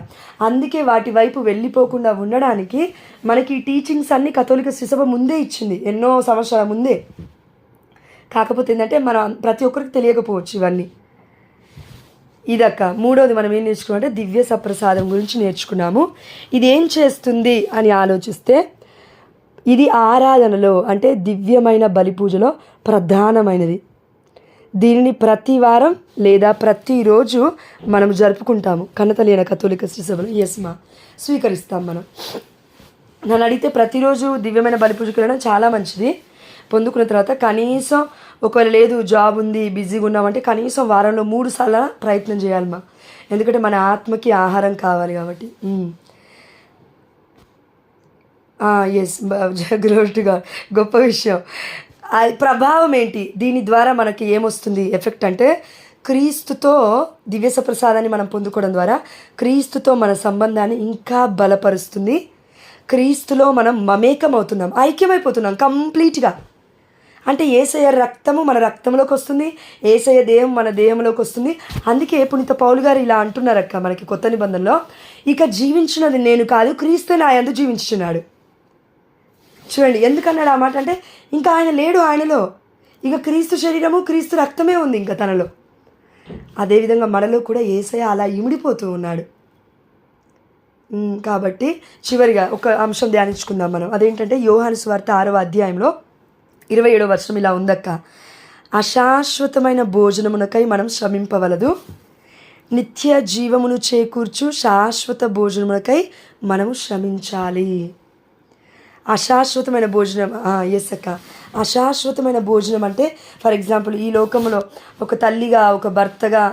అందుకే వాటి వైపు వెళ్ళిపోకుండా ఉండడానికి మనకి టీచింగ్స్ అన్నీ కథోలిక శ్రీసభ ముందే ఇచ్చింది, ఎన్నో సంవత్సరాల ముందే. కాకపోతే ఏంటంటే మనం ప్రతి ఒక్కరికి తెలియకపోవచ్చు ఇవన్నీ. ఇదక్క. మూడోది మనం ఏం నేర్చుకున్నామంటే దివ్య సప్రసాదం గురించి నేర్చుకున్నాము. ఇది ఏం చేస్తుంది అని ఆలోచిస్తే, ఇది ఆరాధనలో అంటే దివ్యమైన బలి పూజలో ప్రధానమైనది. దీనిని ప్రతి వారం లేదా ప్రతిరోజు మనం జరుపుకుంటాము. కన్నతల్లి కథోలిక శ్రీసభలో స్వీకరిస్తాం మనం. నన్ను అడిగితే ప్రతిరోజు దివ్యమైన బలి పూజకు వెళ్ళడం చాలా మంచిది. పొందుకున్న తర్వాత కనీసం, ఒకవేళ లేదు జాబ్ ఉంది బిజీగా ఉన్నామంటే కనీసం వారంలో 3 సార్లు ప్రయత్నం చేయాలమ్మా. ఎందుకంటే మన ఆత్మకి ఆహారం కావాలి కాబట్టి. ఎస్, గ్రేట్గా, గొప్ప విషయం. ప్రభావం ఏంటి దీని ద్వారా మనకి ఏమొస్తుంది ఎఫెక్ట్ అంటే, క్రీస్తుతో దివ్య సప్రసాదాన్ని మనం పొందుకోవడం ద్వారా క్రీస్తుతో మన సంబంధాన్ని ఇంకా బలపరుస్తుంది. క్రీస్తులో మనం మమేకం అవుతున్నాం, ఐక్యమైపోతున్నాం కంప్లీట్గా. అంటే యేసయ్య రక్తము మన రక్తంలోకి వస్తుంది, యేసయ్య దేహం మన దేహంలోకి వస్తుంది. అందుకే పునీత పౌలు గారు ఇలా అంటున్నారక్క మనకి కొత్త నిబంధనలో, ఇక జీవించినది నేను కాదు, క్రీస్తు నా యందు జీవించుచున్నాడు. చూడండి ఎందుకన్నాడు ఆ మాట అంటే, ఇంకా ఆయన లేడు ఆయనలో, ఇక క్రీస్తు శరీరము క్రీస్తు రక్తమే ఉంది ఇంకా తనలో. అదేవిధంగా మనలో కూడా యేసయ్య అలా ఇమిడిపోతూ ఉన్నాడు. కాబట్టి చివరిగా ఒక అంశం ధ్యానించుకుందాం మనం. అదేంటంటే యోహాను సువార్త 6వ అధ్యాయంలో 27వ వచనం ఇలా ఉందక్క: అశాశ్వతమైన భోజనమునకై మనం శ్రమింపవలదు, నిత్య జీవమును చేకూర్చు శాశ్వత భోజనమునకై మనము శ్రమించాలి. అశాశ్వతమైన భోజనం, ఎస్ అక్క. అశాశ్వతమైన భోజనం అంటే ఫర్ ఎగ్జాంపుల్ ఈ లోకంలో ఒక తల్లిగా, ఒక భర్తగా,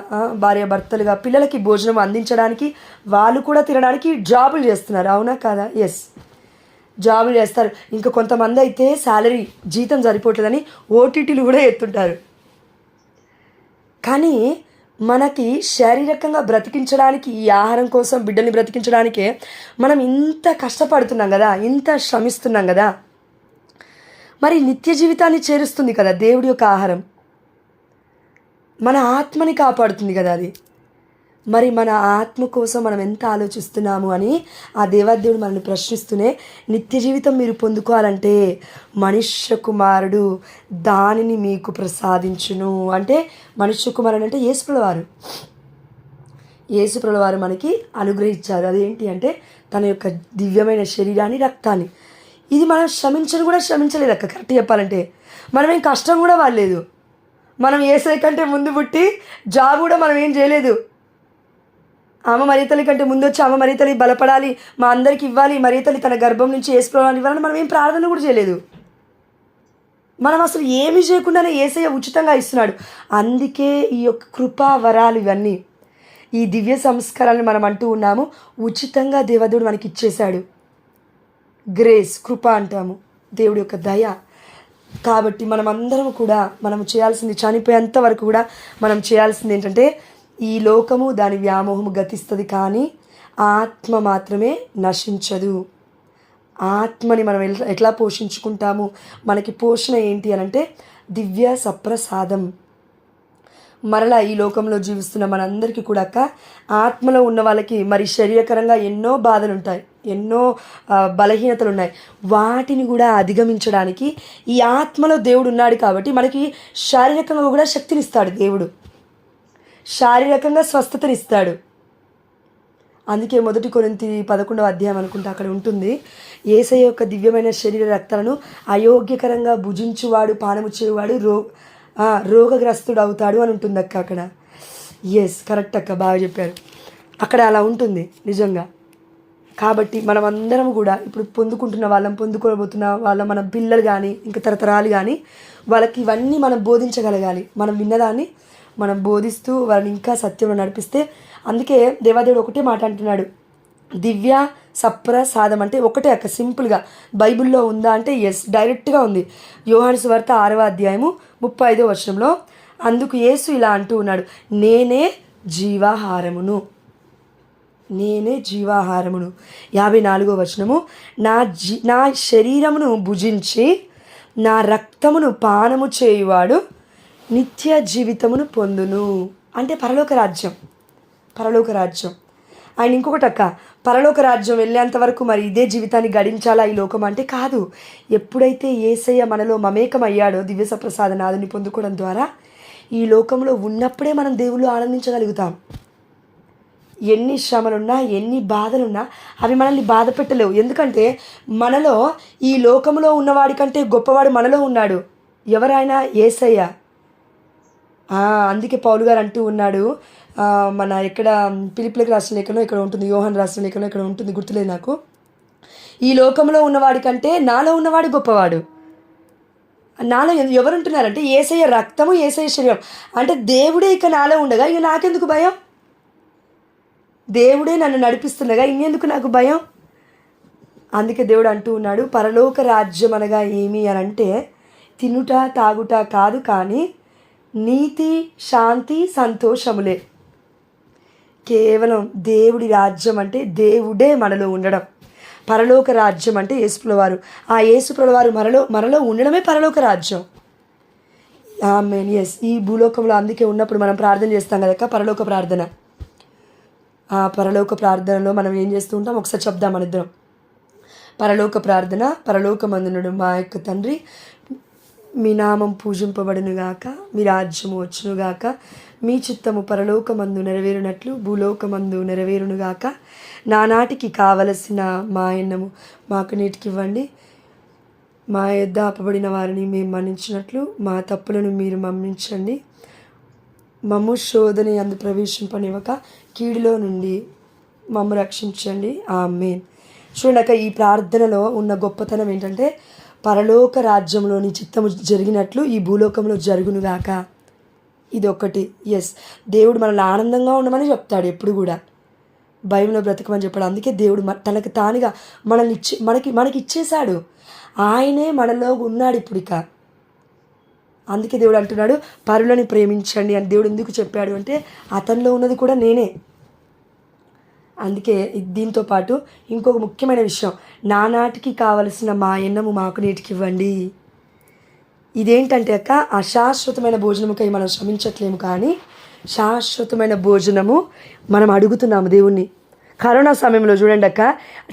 భార్య భర్తలుగా పిల్లలకి భోజనం అందించడానికి వాళ్ళు కూడా తినడానికి జాబులు చేస్తున్నారు, అవునా కాదా? ఎస్, జాబులు చేస్తారు. ఇంకా కొంతమంది అయితే శాలరీ జీతం సరిపోతుందని ఓటీటీలు కూడా ఎత్తుంటారు. కానీ మనకి శారీరకంగా బ్రతికించడానికి, ఈ ఆహారం కోసం బిడ్డల్ని బ్రతికించడానికే మనం ఇంత కష్టపడుతున్నాం కదా, ఇంత శ్రమిస్తున్నాం కదా. మరి నిత్య జీవితాన్ని చేరుస్తుంది కదా దేవుడి యొక్క ఆహారం, మన ఆత్మని కాపాడుతుంది కదా అది. మరి మన ఆత్మ కోసం మనం ఎంత ఆలోచిస్తున్నాము అని ఆ దేవాదేవుడు మనల్ని ప్రశ్నిస్తూనే, నిత్య జీవితం మీరు పొందుకోవాలంటే మనుష్య కుమారుడు దానిని మీకు ప్రసాదించును అంటే, మనుష్య కుమారుడు అంటే యేసుప్రభుల వారు మనకి అనుగ్రహించారు. అదేంటి అంటే తన యొక్క దివ్యమైన శరీరాన్ని, రక్తాన్ని. ఇది మనం శ్రమించలేదు అక్క. కరెక్ట్ చెప్పాలంటే మనం ఏం కష్టం కూడా వాడలేదు. మనం యేసయ్య కంటే ముందు పుట్టి జాబ్ కూడా మనం ఏం చేయలేదు. అమ్మ మరియతల్లి కంటే ముందు వచ్చి అమ్మ మరియతల్లి బలపడాలి, మా అందరికి ఇవ్వాలి, మరియతల్లి తన గర్భం నుంచి యేసుప్రభుని ఇవ్వాలని మనం ఏం ప్రార్థన కూడా చేయలేదు. మనం అసలు ఏమీ చేయకుండానే యేసయ్య ఉచితంగా ఇస్తున్నాడు. అందుకే ఈ యొక్క కృపా వరాలు ఇవన్నీ, ఈ దివ్య సంస్కారాన్ని మనం అంటూ ఉన్నాము. ఉచితంగా దేవదేవుడు మనకి ఇచ్చేశాడు. గ్రేస్, కృప అంటాము, దేవుడి యొక్క దయ. కాబట్టి మనం అందరం కూడా మనం చేయాల్సింది, చనిపోయేంత వరకు కూడా మనం చేయాల్సింది ఏంటంటే, ఈ లోకము దాని వ్యామోహము గతిస్తుంది, కానీ ఆత్మ మాత్రమే నశించదు. ఆత్మని మనం ఎట్లా పోషించుకుంటాము? మనకి పోషణ ఏంటి అని అంటే దివ్య సప్రసాదం. మరలా ఈ లోకంలో జీవిస్తున్న మనందరికీ కూడా ఆత్మలో ఉన్న వాళ్ళకి మరి శరీరకరంగా ఎన్నో బాధలు ఉంటాయి, ఎన్నో బలహీనతలు ఉన్నాయి. వాటిని కూడా అధిగమించడానికి ఈ ఆత్మలో దేవుడు ఉన్నాడు కాబట్టి మనకి శారీరకంగా కూడా శక్తినిస్తాడు దేవుడు, శారీరకంగా స్వస్థతనిస్తాడు. అందుకే 1 కొరింథీ 11వ అధ్యాయం అనుకుంటా అక్కడ ఉంటుంది, యేసయ్య యొక్క దివ్యమైన శరీర రక్తాలను అయోగ్యకరంగా భుజించువాడు, పానము చేయువాడు రోగగ్రస్తుడు అవుతాడు అని ఉంటుంది అక్క అక్కడ. ఎస్, కరెక్ట్ అక్క, బాగా చెప్పారు. అక్కడ అలా ఉంటుంది నిజంగా. కాబట్టి మనం అందరం కూడా ఇప్పుడు పొందుకుంటున్న వాళ్ళం, పొందుకోబోతున్న వాళ్ళం, మన పిల్లలు కానీ ఇంకా తరతరాలు కానీ వాళ్ళకి ఇవన్నీ మనం బోధించగలగాలి. మనం విన్నదాన్ని మనం బోధిస్తూ వాళ్ళని ఇంకా సత్యంలో నడిపిస్తే. అందుకే దేవాదేవుడు ఒకటే మాట అంటున్నాడు, దివ్య సప్రసాదం అంటే ఒకటే అక్క. సింపుల్గా బైబిల్లో ఉందా అంటే ఎస్, డైరెక్ట్గా ఉంది. యోహాను సువార్త 6వ అధ్యాయము 35వ వచనంలో అందుకు యేసు ఇలా అంటూ ఉన్నాడు, నేనే జీవాహారమును. 54వ వచనము, నా శరీరమును భుజించి నా రక్తమును పానము చేయువాడు నిత్య జీవితమును పొందును అంటే పరలోక రాజ్యం. అండ్ ఇంకొకటి అక్క, పరలోక రాజ్యం వెళ్ళేంత వరకు మరి ఇదే జీవితాన్ని గడించాలా ఈ లోకం అంటే కాదు. ఎప్పుడైతే యేసయ్య మనలో మమేకం అయ్యాడో దివ్య సప్రసాద నాదుని పొందుకోవడం ద్వారా ఈ లోకంలో ఉన్నప్పుడే మనం దేవుళ్ళు ఆనందించగలుగుతాం. ఎన్ని శ్రమలున్నా, ఎన్ని బాధలున్నా అవి మనల్ని బాధ పెట్టలేవు. ఎందుకంటే మనలో ఈ లోకంలో ఉన్నవాడి కంటే గొప్పవాడు మనలో ఉన్నాడు. ఎవరైనా యేసయ్య. అందుకే పౌలు గారు అంటూ ఉన్నాడు, మన ఎక్కడ ఫిలిప్పీలకు రాసిన లేఖనో ఇక్కడ ఉంటుంది, యోహాను రాసిన లేఖనో ఇక్కడ ఉంటుంది, గుర్తులేదు నాకు, ఈ లోకంలో ఉన్నవాడి కంటే నాలో ఉన్నవాడు గొప్పవాడు. నాలో ఎవరుంటున్నారంటే యేసయ్య రక్తము, యేసయ్య శరీరం. అంటే దేవుడే ఇక నాలో ఉండగా ఇక నాకెందుకు భయం? దేవుడే నన్ను నడిపిస్తుండగా ఇంకెందుకు నాకు భయం? అందుకే దేవుడు అంటూ ఉన్నాడు, పరలోక రాజ్యం అనగా ఏమి అని అంటే తినుట తాగుట కాదు, కానీ నీతి, శాంతి, సంతోషములే. కేవలం దేవుడి రాజ్యం అంటే దేవుడే మనలో ఉండడం. పరలోక రాజ్యం అంటే యేసుప్రభుల వారు. ఆ యేసుప్రభుల వారు మనలో ఉండడమే పరలోక రాజ్యం. ఆమేన్. ఎస్, ఈ భూలోకంలో అందుకే ఉన్నప్పుడు మనం ప్రార్థన చేస్తాం కదా, పరలోక ప్రార్థన. ఆ పరలోక ప్రార్థనలో మనం ఏం చేస్తూ ఉంటాం ఒకసారి చెప్దాం మన ఇద్దరం. పరలోక ప్రార్థన. పరలోకమందునుడు మా యొక్క తండ్రి, మీ నామం పూజింపబడునుగాక, మీ రాజ్యము వచ్చునుగాక, మీ చిత్తము పరలోకమందు నెరవేరునట్లు భూలోకమందు నెరవేరునుగాక. నానాటికి కావలసిన మా అన్నము మాకు నేటికివ్వండి. మా యొద్ద అప్పబడిన వారిని మేము మన్నించినట్లు మా తప్పులను మీరు మన్నించండి. మమ్ము శోధన యందు ప్రవేశింపనివ్వక కీడులో నుండి మమ్ము రక్షించండి. ఆమేన్. చూడక ఈ ప్రార్థనలో ఉన్న గొప్పతనం ఏంటంటే, పరలోక రాజ్యంలోని చిత్తము జరిగినట్లు ఈ భూలోకంలో జరుగునుగాక. ఇది ఒకటి. ఎస్, దేవుడు మనల్ని ఆనందంగా ఉండమని చెప్తాడు ఎప్పుడు కూడా, బైబిల్లో బ్రతకమని చెప్పాడు. అందుకే దేవుడు తనకు తానుగా మనల్ని మనకి ఇచ్చేశాడు. ఆయనే మనలో ఉన్నాడు ఇప్పుడు ఇక. అందుకే దేవుడు అంటున్నాడు, పరులని ప్రేమించండి అని. దేవుడు ఎందుకు చెప్పాడు అంటే అతనిలో ఉన్నది కూడా నేనే. అందుకే దీంతో పాటు ఇంకొక ముఖ్యమైన విషయం, నానాటికి కావలసిన మా అన్నము మాకు నేటికివ్వండి. ఇదేంటంటే అక్క, అశాశ్వతమైన భోజనముకై మనం శ్రమించట్లేము, కానీ శాశ్వతమైన భోజనము మనం అడుగుతున్నాము దేవుణ్ణి. కరోనా సమయంలో చూడండి అక్క,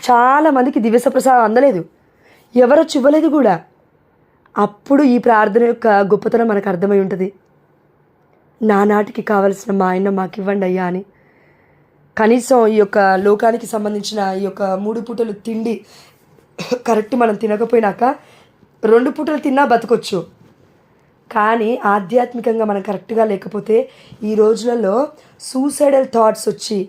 చాలామందికి దివ్య ప్రసాదం అందలేదు, ఎవరొచ్చి ఇవ్వలేదు కూడా. అప్పుడు ఈ ప్రార్థన యొక్క గొప్పతనం మనకు అర్థమై ఉంటుంది. నానాటికి కావలసిన మా ఆయన మాకు ఇవ్వండి అయ్యా అని. కనీసం ఈ యొక్క లోకానికి సంబంధించిన ఈ యొక్క 3 పూటలు తిండి కరెక్ట్ మనం తినకపోయినాక 2 పూటలు తిన్నా బతకొచ్చు. కానీ ఆధ్యాత్మికంగా మనం కరెక్ట్గా లేకపోతే ఈ రోజులలో సూసైడల్ థాట్స్ వచ్చి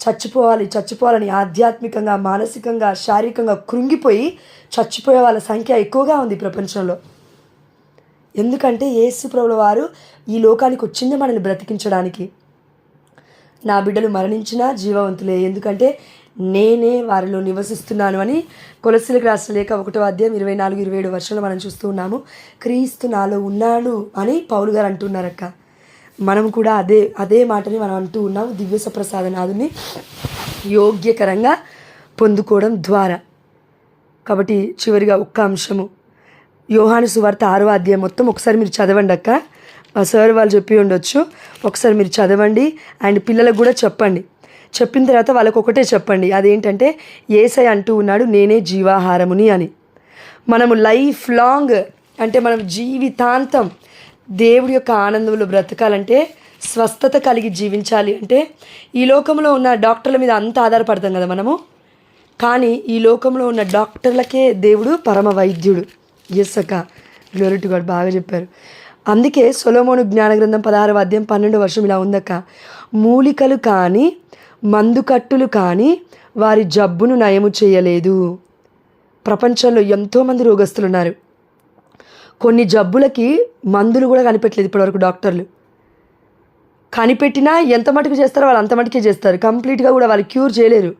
చచ్చిపోవాలని ఆధ్యాత్మికంగా, మానసికంగా, శారీరకంగా కృంగిపోయి చచ్చిపోయే వాళ్ళ సంఖ్య ఎక్కువగా ఉంది ప్రపంచంలో. ఎందుకంటే యేసు ప్రభుల వారు ఈ లోకానికి వచ్చింది మనల్ని బ్రతికించడానికి. నా బిడ్డలు మరణించినా జీవవంతులే, ఎందుకంటే నేనే వారిలో నివసిస్తున్నాను అని కొలస్సీలకు రాసిన లేఖ 1వ అధ్యాయం 24-27 వర్షంలో మనం చూస్తూ ఉన్నాము. క్రీస్తు నాలో ఉన్నాడు అని పౌలు గారు అంటున్నారక్క. మనం కూడా అదే మాటని మనం అంటూ ఉన్నాము, దివ్య ప్రసాదనాథుని యోగ్యకరంగా పొందుకోవడం ద్వారా. కాబట్టి చివరిగా ఒక్క అంశము, యోహాను సువార్త 6వ అధ్యాయం మొత్తం ఒకసారి మీరు చదవండి అక్క. సార్ వాళ్ళు చెప్పి ఉండొచ్చు, ఒకసారి మీరు చదవండి. అండ్ పిల్లలకు కూడా చెప్పండి. చెప్పిన తర్వాత వాళ్ళకు ఒకటే చెప్పండి, అదేంటంటే యేసయ్య అంటూ ఉన్నాడు నేనే జీవాహారముని అని. మనము లైఫ్ లాంగ్ అంటే మనం జీవితాంతం దేవుడి యొక్క ఆనందంలో బ్రతకాలంటే, స్వస్థత కలిగి జీవించాలి అంటే, ఈ లోకంలో ఉన్న డాక్టర్ల మీద అంత ఆధారపడతాం కదా మనము. కానీ ఈ లోకంలో ఉన్న డాక్టర్లకే దేవుడు పరమ వైద్యుడు. ఎస్ అక్క, గ్లోరీ టు గాడ్, బాగా చెప్పారు. అందుకే సొలొమోను జ్ఞాన గ్రంథం 16వ అధ్యాయం 12వ వర్షం ఇలా ఉందక్క, మూలికలు కానీ మందుకట్టులు కానీ వారి జబ్బును నయము చేయలేదు. ప్రపంచంలో ఎంతోమంది రోగస్తులు ఉన్నారు. కొన్ని జబ్బులకి మందులు కూడా కనిపెట్టలేదు ఇప్పటివరకు డాక్టర్లు. కనిపెట్టినా ఎంత మటుకు చేస్తారో వాళ్ళు అంత మటుకే చేస్తారు, కంప్లీట్గా కూడా వాళ్ళు క్యూర్ చేయలేరు.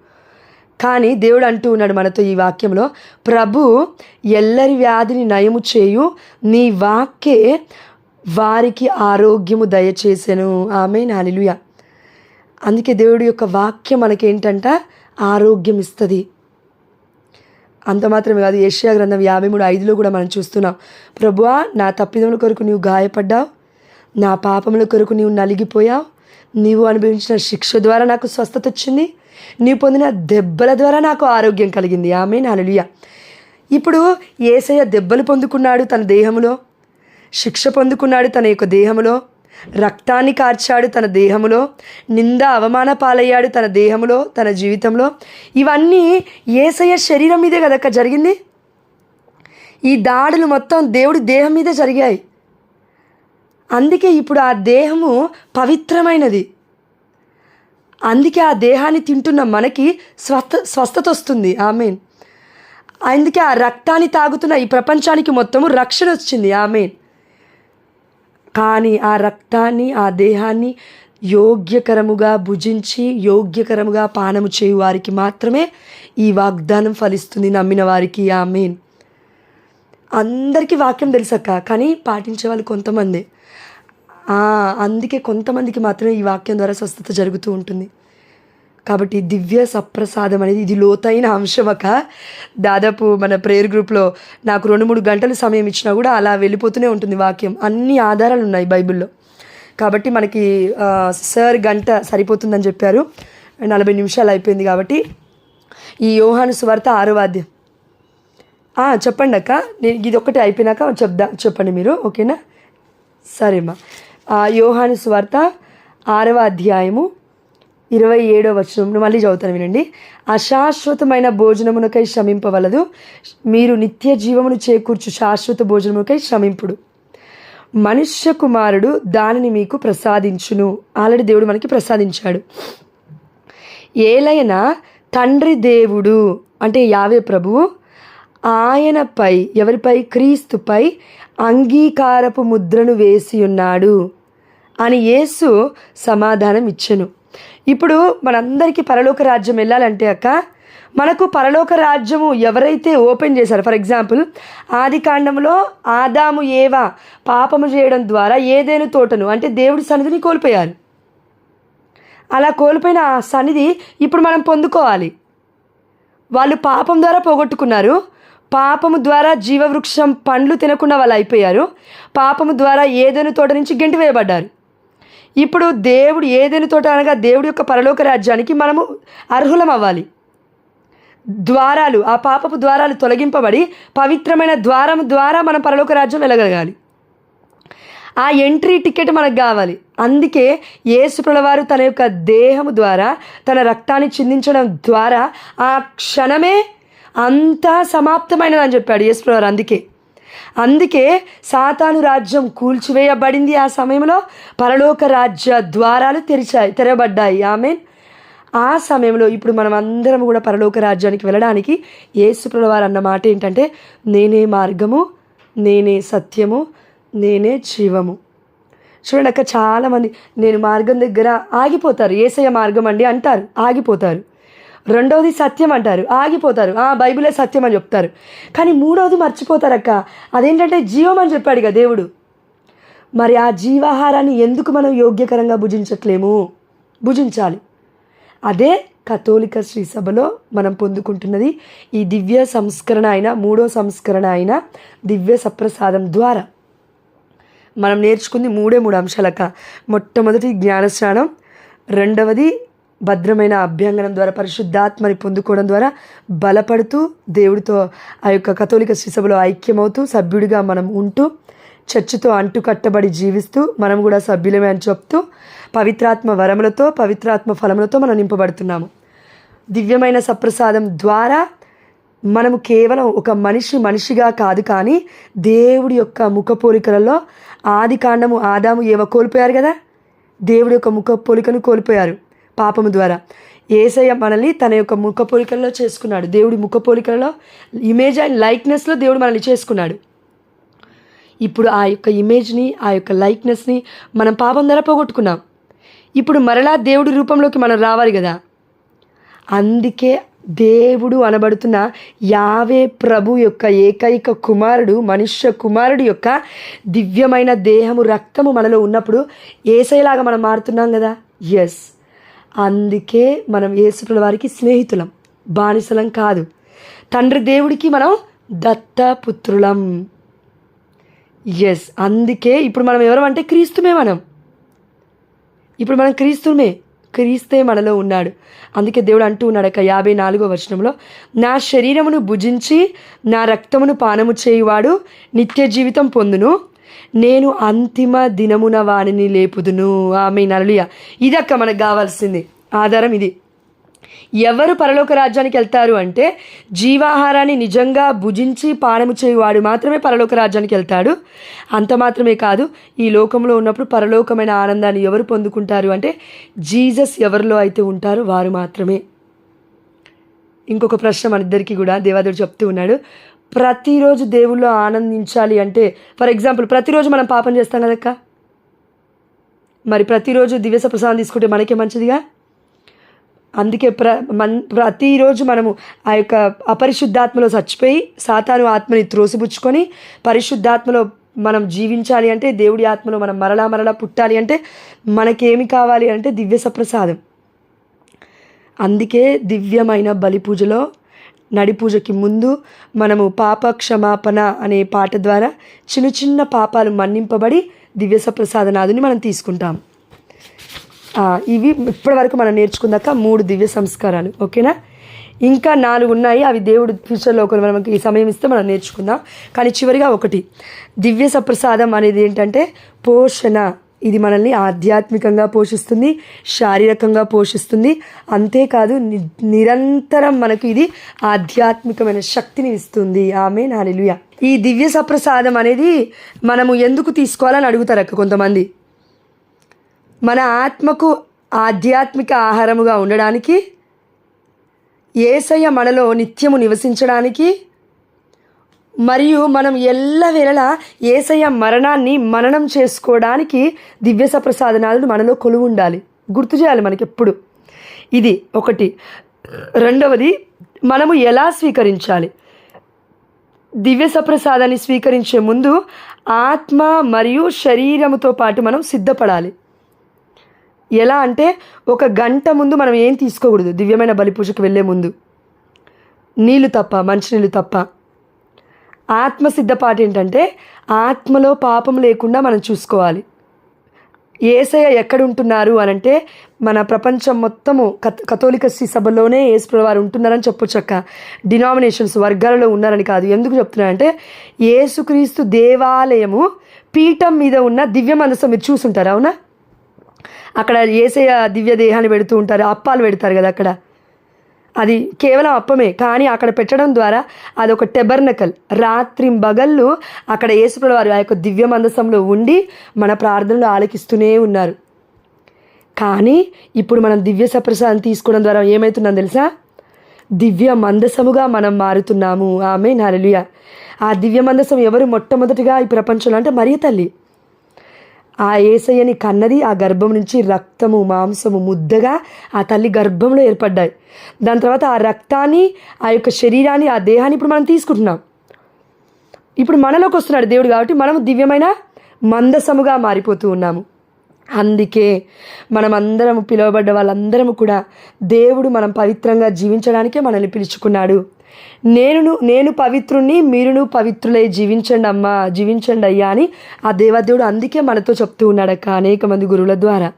కానీ దేవుడు అంటూ ఉన్నాడు మనతో ఈ వాక్యంలో, ప్రభు ఎల్లరి వ్యాధిని నయము చేయు, నీ వాక్కే వారికి ఆరోగ్యము దయచేసెను. ఆమేన్, హల్లెలూయా. అందుకే దేవుడి యొక్క వాక్యం మనకేంటంట, ఆరోగ్యం ఇస్తుంది. అంత మాత్రమే కాదు, యెషయా గ్రంథం 53:5లో కూడా మనం చూస్తున్నాం, ప్రభువా నా తప్పిదముల కొరకు నీవు గాయపడ్డావు, నా పాపముల కొరకు నీవు నలిగిపోయావు, నీవు అనుభవించిన శిక్ష ద్వారా నాకు స్వస్థత వచ్చింది, నీవు పొందిన దెబ్బల ద్వారా నాకు ఆరోగ్యం కలిగింది. ఆమేన్, హల్లెలూయా. ఇప్పుడు యేసయ్య దెబ్బలు పొందుకున్నాడు తన దేహములో, శిక్ష పొందుకున్నాడు తన యొక్క దేహములో, రక్తాన్ని కార్చాడు తన దేహములో, నింద అవమాన పాలయ్యాడు తన దేహములో, తన జీవితంలో. ఇవన్నీ యేసయ్య శరీరం మీదే కదక్క జరిగింది. ఈ దాడులు మొత్తం దేవుడి దేహం మీదే జరిగాయి. అందుకే ఇప్పుడు ఆ దేహము పవిత్రమైనది. అందుకే ఆ దేహాన్ని తింటున్న మనకి స్వస్థత వస్తుంది. ఆమేన్. అందుకే ఆ రక్తాన్ని తాగుతున్న ఈ ప్రపంచానికి మొత్తము రక్షణ వచ్చింది. ఆమేన్. కానీ ఆ రక్తాన్ని, ఆ దేహాన్ని యోగ్యకరముగా భుజించి యోగ్యకరముగా పానము చేయు వారికి మాత్రమే ఈ వాగ్దానం ఫలిస్తుంది, నమ్మిన వారికి. ఆమేన్. అందరికీ వాక్యం తెలుసక్క, కానీ పాటించే వాళ్ళు కొంతమంది. అందుకే కొంతమందికి మాత్రమే ఈ వాక్యం ద్వారా స్వస్థత జరుగుతూ ఉంటుంది. కాబట్టి దివ్య సప్రసాదం అనేది ఇది లోతైన అంశమక. దాదాపు మన ప్రేయర్ గ్రూప్లో నాకు 2-3 గంటలు సమయం ఇచ్చినా కూడా అలా వెళ్ళిపోతూనే ఉంటుంది వాక్యం. అన్ని ఆధారాలు ఉన్నాయి బైబిల్లో. కాబట్టి మనకి సార్ గంట సరిపోతుందని చెప్పారు, 40 నిమిషాలు అయిపోయింది. కాబట్టి ఈ యోహాను సువార్త 6వ అధ్యాయం చెప్పండి అక్క. నేను ఇది ఒక్కటి అయిపోయినాక చెప్పండి మీరు, ఓకేనా? సరేమ్మా. యోహాను సువార్త 6వ అధ్యాయము 27వ వచనం మళ్ళీ చదువుతాను, వినండి. అశాశ్వతమైన భోజనమునకై శ్రమింపవలదు, మీరు నిత్య జీవమును చేకూర్చు శాశ్వత భోజనమునకై శ్రమింపుడు, మనుష్య కుమారుడు దానిని మీకు ప్రసాదించును. ఆల్రెడీ దేవుడు మనకి ప్రసాదించాడు. ఏలైనా తండ్రి దేవుడు అంటే యావే ప్రభువు ఆయనపై, ఎవరిపై? క్రీస్తుపై అంగీకారపు ముద్రను వేసి ఉన్నాడు అని యేసు సమాధానం ఇచ్చెను. ఇప్పుడు మనందరికీ పరలోక రాజ్యం వెళ్ళాలంటే అక్క, మనకు పరలోక రాజ్యము ఎవరైతే ఓపెన్ చేశారో, ఫర్ ఎగ్జాంపుల్ ఆది కాండంలో ఆదాము ఏవా పాపము చేయడం ద్వారా ఏదైనా తోటను అంటే దేవుడి సన్నిధిని కోల్పోయారు. అలా కోల్పోయిన ఆ సన్నిధి ఇప్పుడు మనం పొందుకోవాలి. వాళ్ళు పాపం ద్వారా పోగొట్టుకున్నారు, పాపము ద్వారా జీవవృక్షం పండ్లు తినకుండా వాళ్ళు అయిపోయారు, పాపము ద్వారా ఏదైనా తోట నుంచి గెంటి వేయబడ్డారు. ఇప్పుడు దేవుడు ఏదైనా తోట అనగా దేవుడి యొక్క పరలోక రాజ్యానికి మనము అర్హులం అవ్వాలి. ద్వారాలు, ఆ పాపపు ద్వారాలు తొలగింపబడి పవిత్రమైన ద్వారం ద్వారా మనం పరలోక రాజ్యం వెళ్ళగలగాలి. ఆ ఎంట్రీ టికెట్ మనకు కావాలి. అందుకే యేసుప్రభుల వారు తన యొక్క దేహము ద్వారా తన రక్తాన్ని చిందించడం ద్వారా ఆ క్షణమే అంతా సమాప్తమైనదని చెప్పాడు యేసుప్రభుల వారు. అందుకే సాతాను రాజ్యం కూల్చివేయబడింది. ఆ సమయంలో పరలోక రాజ్య ద్వారాలు తెరబడ్డాయి. ఆమేన్. ఆ సమయంలో ఇప్పుడు మనం అందరం కూడా పరలోక రాజ్యానికి వెళ్ళడానికి యేసుప్రభుల వారు అన్న మాట ఏంటంటే, నేనే మార్గము, నేనే సత్యము, నేనే జీవము. చూడండి అక్క, చాలామంది నేను మార్గం దగ్గర ఆగిపోతారు. యేసయ్య మార్గం అండి అంటారు, ఆగిపోతారు. రెండవది సత్యం అంటారు, ఆగిపోతారు. బైబిలే సత్యం అని చెప్తారు. కానీ మూడవది మర్చిపోతారక్క, అదేంటంటే జీవం అని చెప్పాడు ఇక దేవుడు. మరి ఆ జీవాహారాన్ని ఎందుకు మనం యోగ్యకరంగా భుజించట్లేము? భుజించాలి. అదే కథోలిక శ్రీ సభలో మనం పొందుకుంటున్నది ఈ దివ్య సంస్కరణ అయిన, మూడో సంస్కరణ అయిన దివ్య సప్రసాదం ద్వారా. మనం నేర్చుకుంది మూడు అంశాలక్క. మొట్టమొదటి జ్ఞానస్నానం, రెండవది భద్రమైన అభ్యంగనం ద్వారా పరిశుద్ధాత్మని పొందుకోవడం ద్వారా బలపడుతూ దేవుడితో ఆ యొక్క కథోలిక శ్రీ సభలో ఐక్యమవుతూ సభ్యుడిగా మనం ఉంటూ చర్చితో అంటుకట్టబడి జీవిస్తూ మనం కూడా సభ్యులమే అని చెప్తూ పవిత్రాత్మ వరములతో, పవిత్రాత్మ ఫలములతో మనం నింపబడుతున్నాము. దివ్యమైన సప్రసాదం ద్వారా మనము కేవలం ఒక మనిషిగా కాదు, కానీ దేవుడి యొక్క ముఖ పోలికలలో ఆది కాండము ఆదాము ఏవ కోల్పోయారు కదా, దేవుడి యొక్క ముఖ పోలికను కోల్పోయారు పాపము ద్వారా. యేసయ్య మనల్ని తన యొక్క ముఖ పోలికలలో చేసుకున్నాడు. దేవుడి ముఖ పోలికలలో ఇమేజ్ అండ్ లైక్నెస్లో దేవుడు మనల్ని చేసుకున్నాడు. ఇప్పుడు ఆ యొక్క ఇమేజ్ని, ఆ యొక్క లైక్నెస్ని మనం పాపం ద్వారా పోగొట్టుకున్నాం. ఇప్పుడు మరలా దేవుడి రూపంలోకి మనం రావాలి కదా. అందుకే దేవుడు అనబడుతున్న యావే ప్రభు యొక్క ఏకైక కుమారుడు, మనుష్య కుమారుడు యొక్క దివ్యమైన దేహము, రక్తము మనలో ఉన్నప్పుడు యేసయ్యలాగా మనం మారుతున్నాం కదా. ఎస్, అందుకే మనం యేసుప్రభుల వారికి స్నేహితులం, బానిసలం కాదు. తండ్రి దేవుడికి మనం దత్తపుత్రులం. ఎస్, అందుకే ఇప్పుడు మనం ఎవరం అంటే క్రీస్తుమే. ఇప్పుడు మనం క్రీస్తే మనలో ఉన్నాడు. అందుకే దేవుడు అంటూ ఉన్నాడు 54వ వచనంలో, నా శరీరమును భుజించి నా రక్తమును పానము చేయువాడు నిత్య జీవితం పొందును, నేను అంతిమ దినమున వానిని లేపుదును. ఆమేన్, హల్లెలూయా. ఇదక్క మనకు కావాల్సింది ఆధారం ఇది. ఎవరు పరలోక రాజ్యానికి వెళ్తారు అంటే జీవాహారాన్ని నిజంగా భుజించి పానము చేయువాడు మాత్రమే పరలోక రాజ్యానికి వెళ్తాడు. అంత మాత్రమే కాదు, ఈ లోకంలో ఉన్నప్పుడు పరలోకమైన ఆనందాన్ని ఎవరు పొందుకుంటారు అంటే జీసస్ ఎవరిలో అయితే ఉంటారో వారు మాత్రమే. ఇంకొక ప్రశ్న మన ఇద్దరికి కూడా దేవాదేవుడు చెప్తూ ఉన్నాడు, ప్రతిరోజు దేవుళ్ళు ఆనందించాలి అంటే, ఫర్ ఎగ్జాంపుల్ ప్రతిరోజు మనం పాపం చేస్తాం కదక్క, మరి ప్రతిరోజు దివ్య ప్రసాదం తీసుకుంటే మనకే మంచిదిగా. అందుకే ప్రతిరోజు మనము ఆ యొక్క అపరిశుద్ధాత్మలో చచ్చిపోయి సాతాను ఆత్మని త్రోసిపుచ్చుకొని పరిశుద్ధాత్మలో మనం జీవించాలి అంటే, దేవుడి ఆత్మలో మనం మరలా పుట్టాలి అంటే మనకేమి కావాలి అంటే దివ్య సప్రసాదం. అందుకే దివ్యమైన బలి పూజలో నడి పూజకి ముందు మనము పాప క్షమాపణ అనే పాట ద్వారా చిన్న పాపాలు మన్నింపబడి దివ్య సప్రసాదనాదుని మనం తీసుకుంటాం. ఇవి ఇప్పటివరకు మనం నేర్చుకుందాక 3 దివ్య సంస్కారాలు. ఓకేనా? ఇంకా 4 ఉన్నాయి, అవి దేవుడు ఫ్యూచర్లో మనకి ఈ సమయం ఇస్తే మనం నేర్చుకుందాం. కానీ చివరిగా ఒకటి దివ్య సప్రసాదం అనేది ఏంటంటే పోషణ. ఇది మనల్ని ఆధ్యాత్మికంగా పోషిస్తుంది, శారీరకంగా పోషిస్తుంది. అంతేకాదు నిరంతరం మనకు ఇది ఆధ్యాత్మికమైన శక్తిని ఇస్తుంది. ఆమేన్, హల్లెలూయా. ఈ దివ్య సప్రసాదం అనేది మనము ఎందుకు తీసుకోవాలని అడుగుతారు అక్క కొంతమంది. మన ఆత్మకు ఆధ్యాత్మిక ఆహారముగా ఉండడానికి, యేసయ్య మనలో నిత్యము నివసించడానికి, మరియు మనం ఎల్లవేళలా యేసయ్య మరణాన్ని మననం చేసుకోవడానికి దివ్య సప్రసాదనాలు మనలో కొలువు ఉండాలి. గుర్తు చేయాలి మనకి ఎప్పుడు. ఇది ఒకటి. రెండవది, మనము ఎలా స్వీకరించాలి? దివ్య సప్రసాదాన్ని స్వీకరించే ముందు ఆత్మ మరియు శరీరముతో పాటు మనం సిద్ధపడాలి. ఎలా అంటే 1 గంట ముందు మనం ఏం తీసుకోకూడదు. దివ్యమైన బలి పూజకు వెళ్ళే ముందు నీళ్ళు తప్ప, మంచినీళ్ళు తప్ప. ఆత్మ సిద్ధపాటు ఏంటంటే ఆత్మలో పాపం లేకుండా మనం చూసుకోవాలి. యేసయ్య ఎక్కడుంటున్నారు అనంటే మన ప్రపంచం మొత్తము కథోలిక సభలోనే యేసుప్రభువు వారు ఉంటున్నారని చెప్పొచ్చు అక్క. డినామినేషన్స్ వర్గాలలో ఉన్నారని కాదు. ఎందుకు చెప్తున్నానంటే యేసుక్రీస్తు దేవాలయము పీఠం మీద ఉన్న దివ్య మందసం మీరు చూసుంటారు, అవునా? అక్కడ యేసయ్య దివ్య దేహాన్ని పెడుతూ ఉంటారు, అప్పాలు పెడతారు కదా అక్కడ. అది కేవలం అప్పమే, కానీ అక్కడ పెట్టడం ద్వారా అదొక టెబర్నకల్. రాత్రింబగళ్ళు అక్కడ యేసుప్రభువు వారు ఆ యొక్క దివ్య మందసంలో ఉండి మన ప్రార్థనలు ఆలకిస్తూనే ఉన్నారు. కానీ ఇప్పుడు మనం దివ్య సప్రసాదం తీసుకోవడం ద్వారా ఏమవుతుందని తెలుసా? దివ్య మందసముగా మనం మారుతున్నాము. ఆమేన్, హల్లెలూయా. ఆ దివ్య మందసం ఎవరు మొట్టమొదటిగా ఈ ప్రపంచంలో అంటే మరియ తల్లి. ఆ యేసయ్యని కన్నది, ఆ గర్భం నుంచి రక్తము మాంసము ముద్దగా ఆ తల్లి గర్భంలో ఏర్పడ్డాయి. దాని తర్వాత ఆ రక్తాన్ని, ఆ యొక్క శరీరాన్ని, ఆ దేహాన్ని ఇప్పుడు మనం తీసుకుంటున్నాం. ఇప్పుడు మనలోకి వస్తున్నాడు దేవుడు, కాబట్టి మనం దివ్యమైన మందసముగా మారిపోతూ ఉన్నాము. అందుకే మనమందరము పిలువబడ్డ వాళ్ళందరము కూడా దేవుడు మనం పవిత్రంగా జీవించడానికే మనల్ని పిలుచుకున్నాడు. నేను పవిత్రుణ్ణి, మీరును పవిత్రులై జీవించండి అమ్మా, జీవించండి అయ్యా అని ఆ దేవదేవుడు అందుకే మనతో చెప్తూ ఉన్నాడక్క అనేక మంది గురువుల ద్వారా.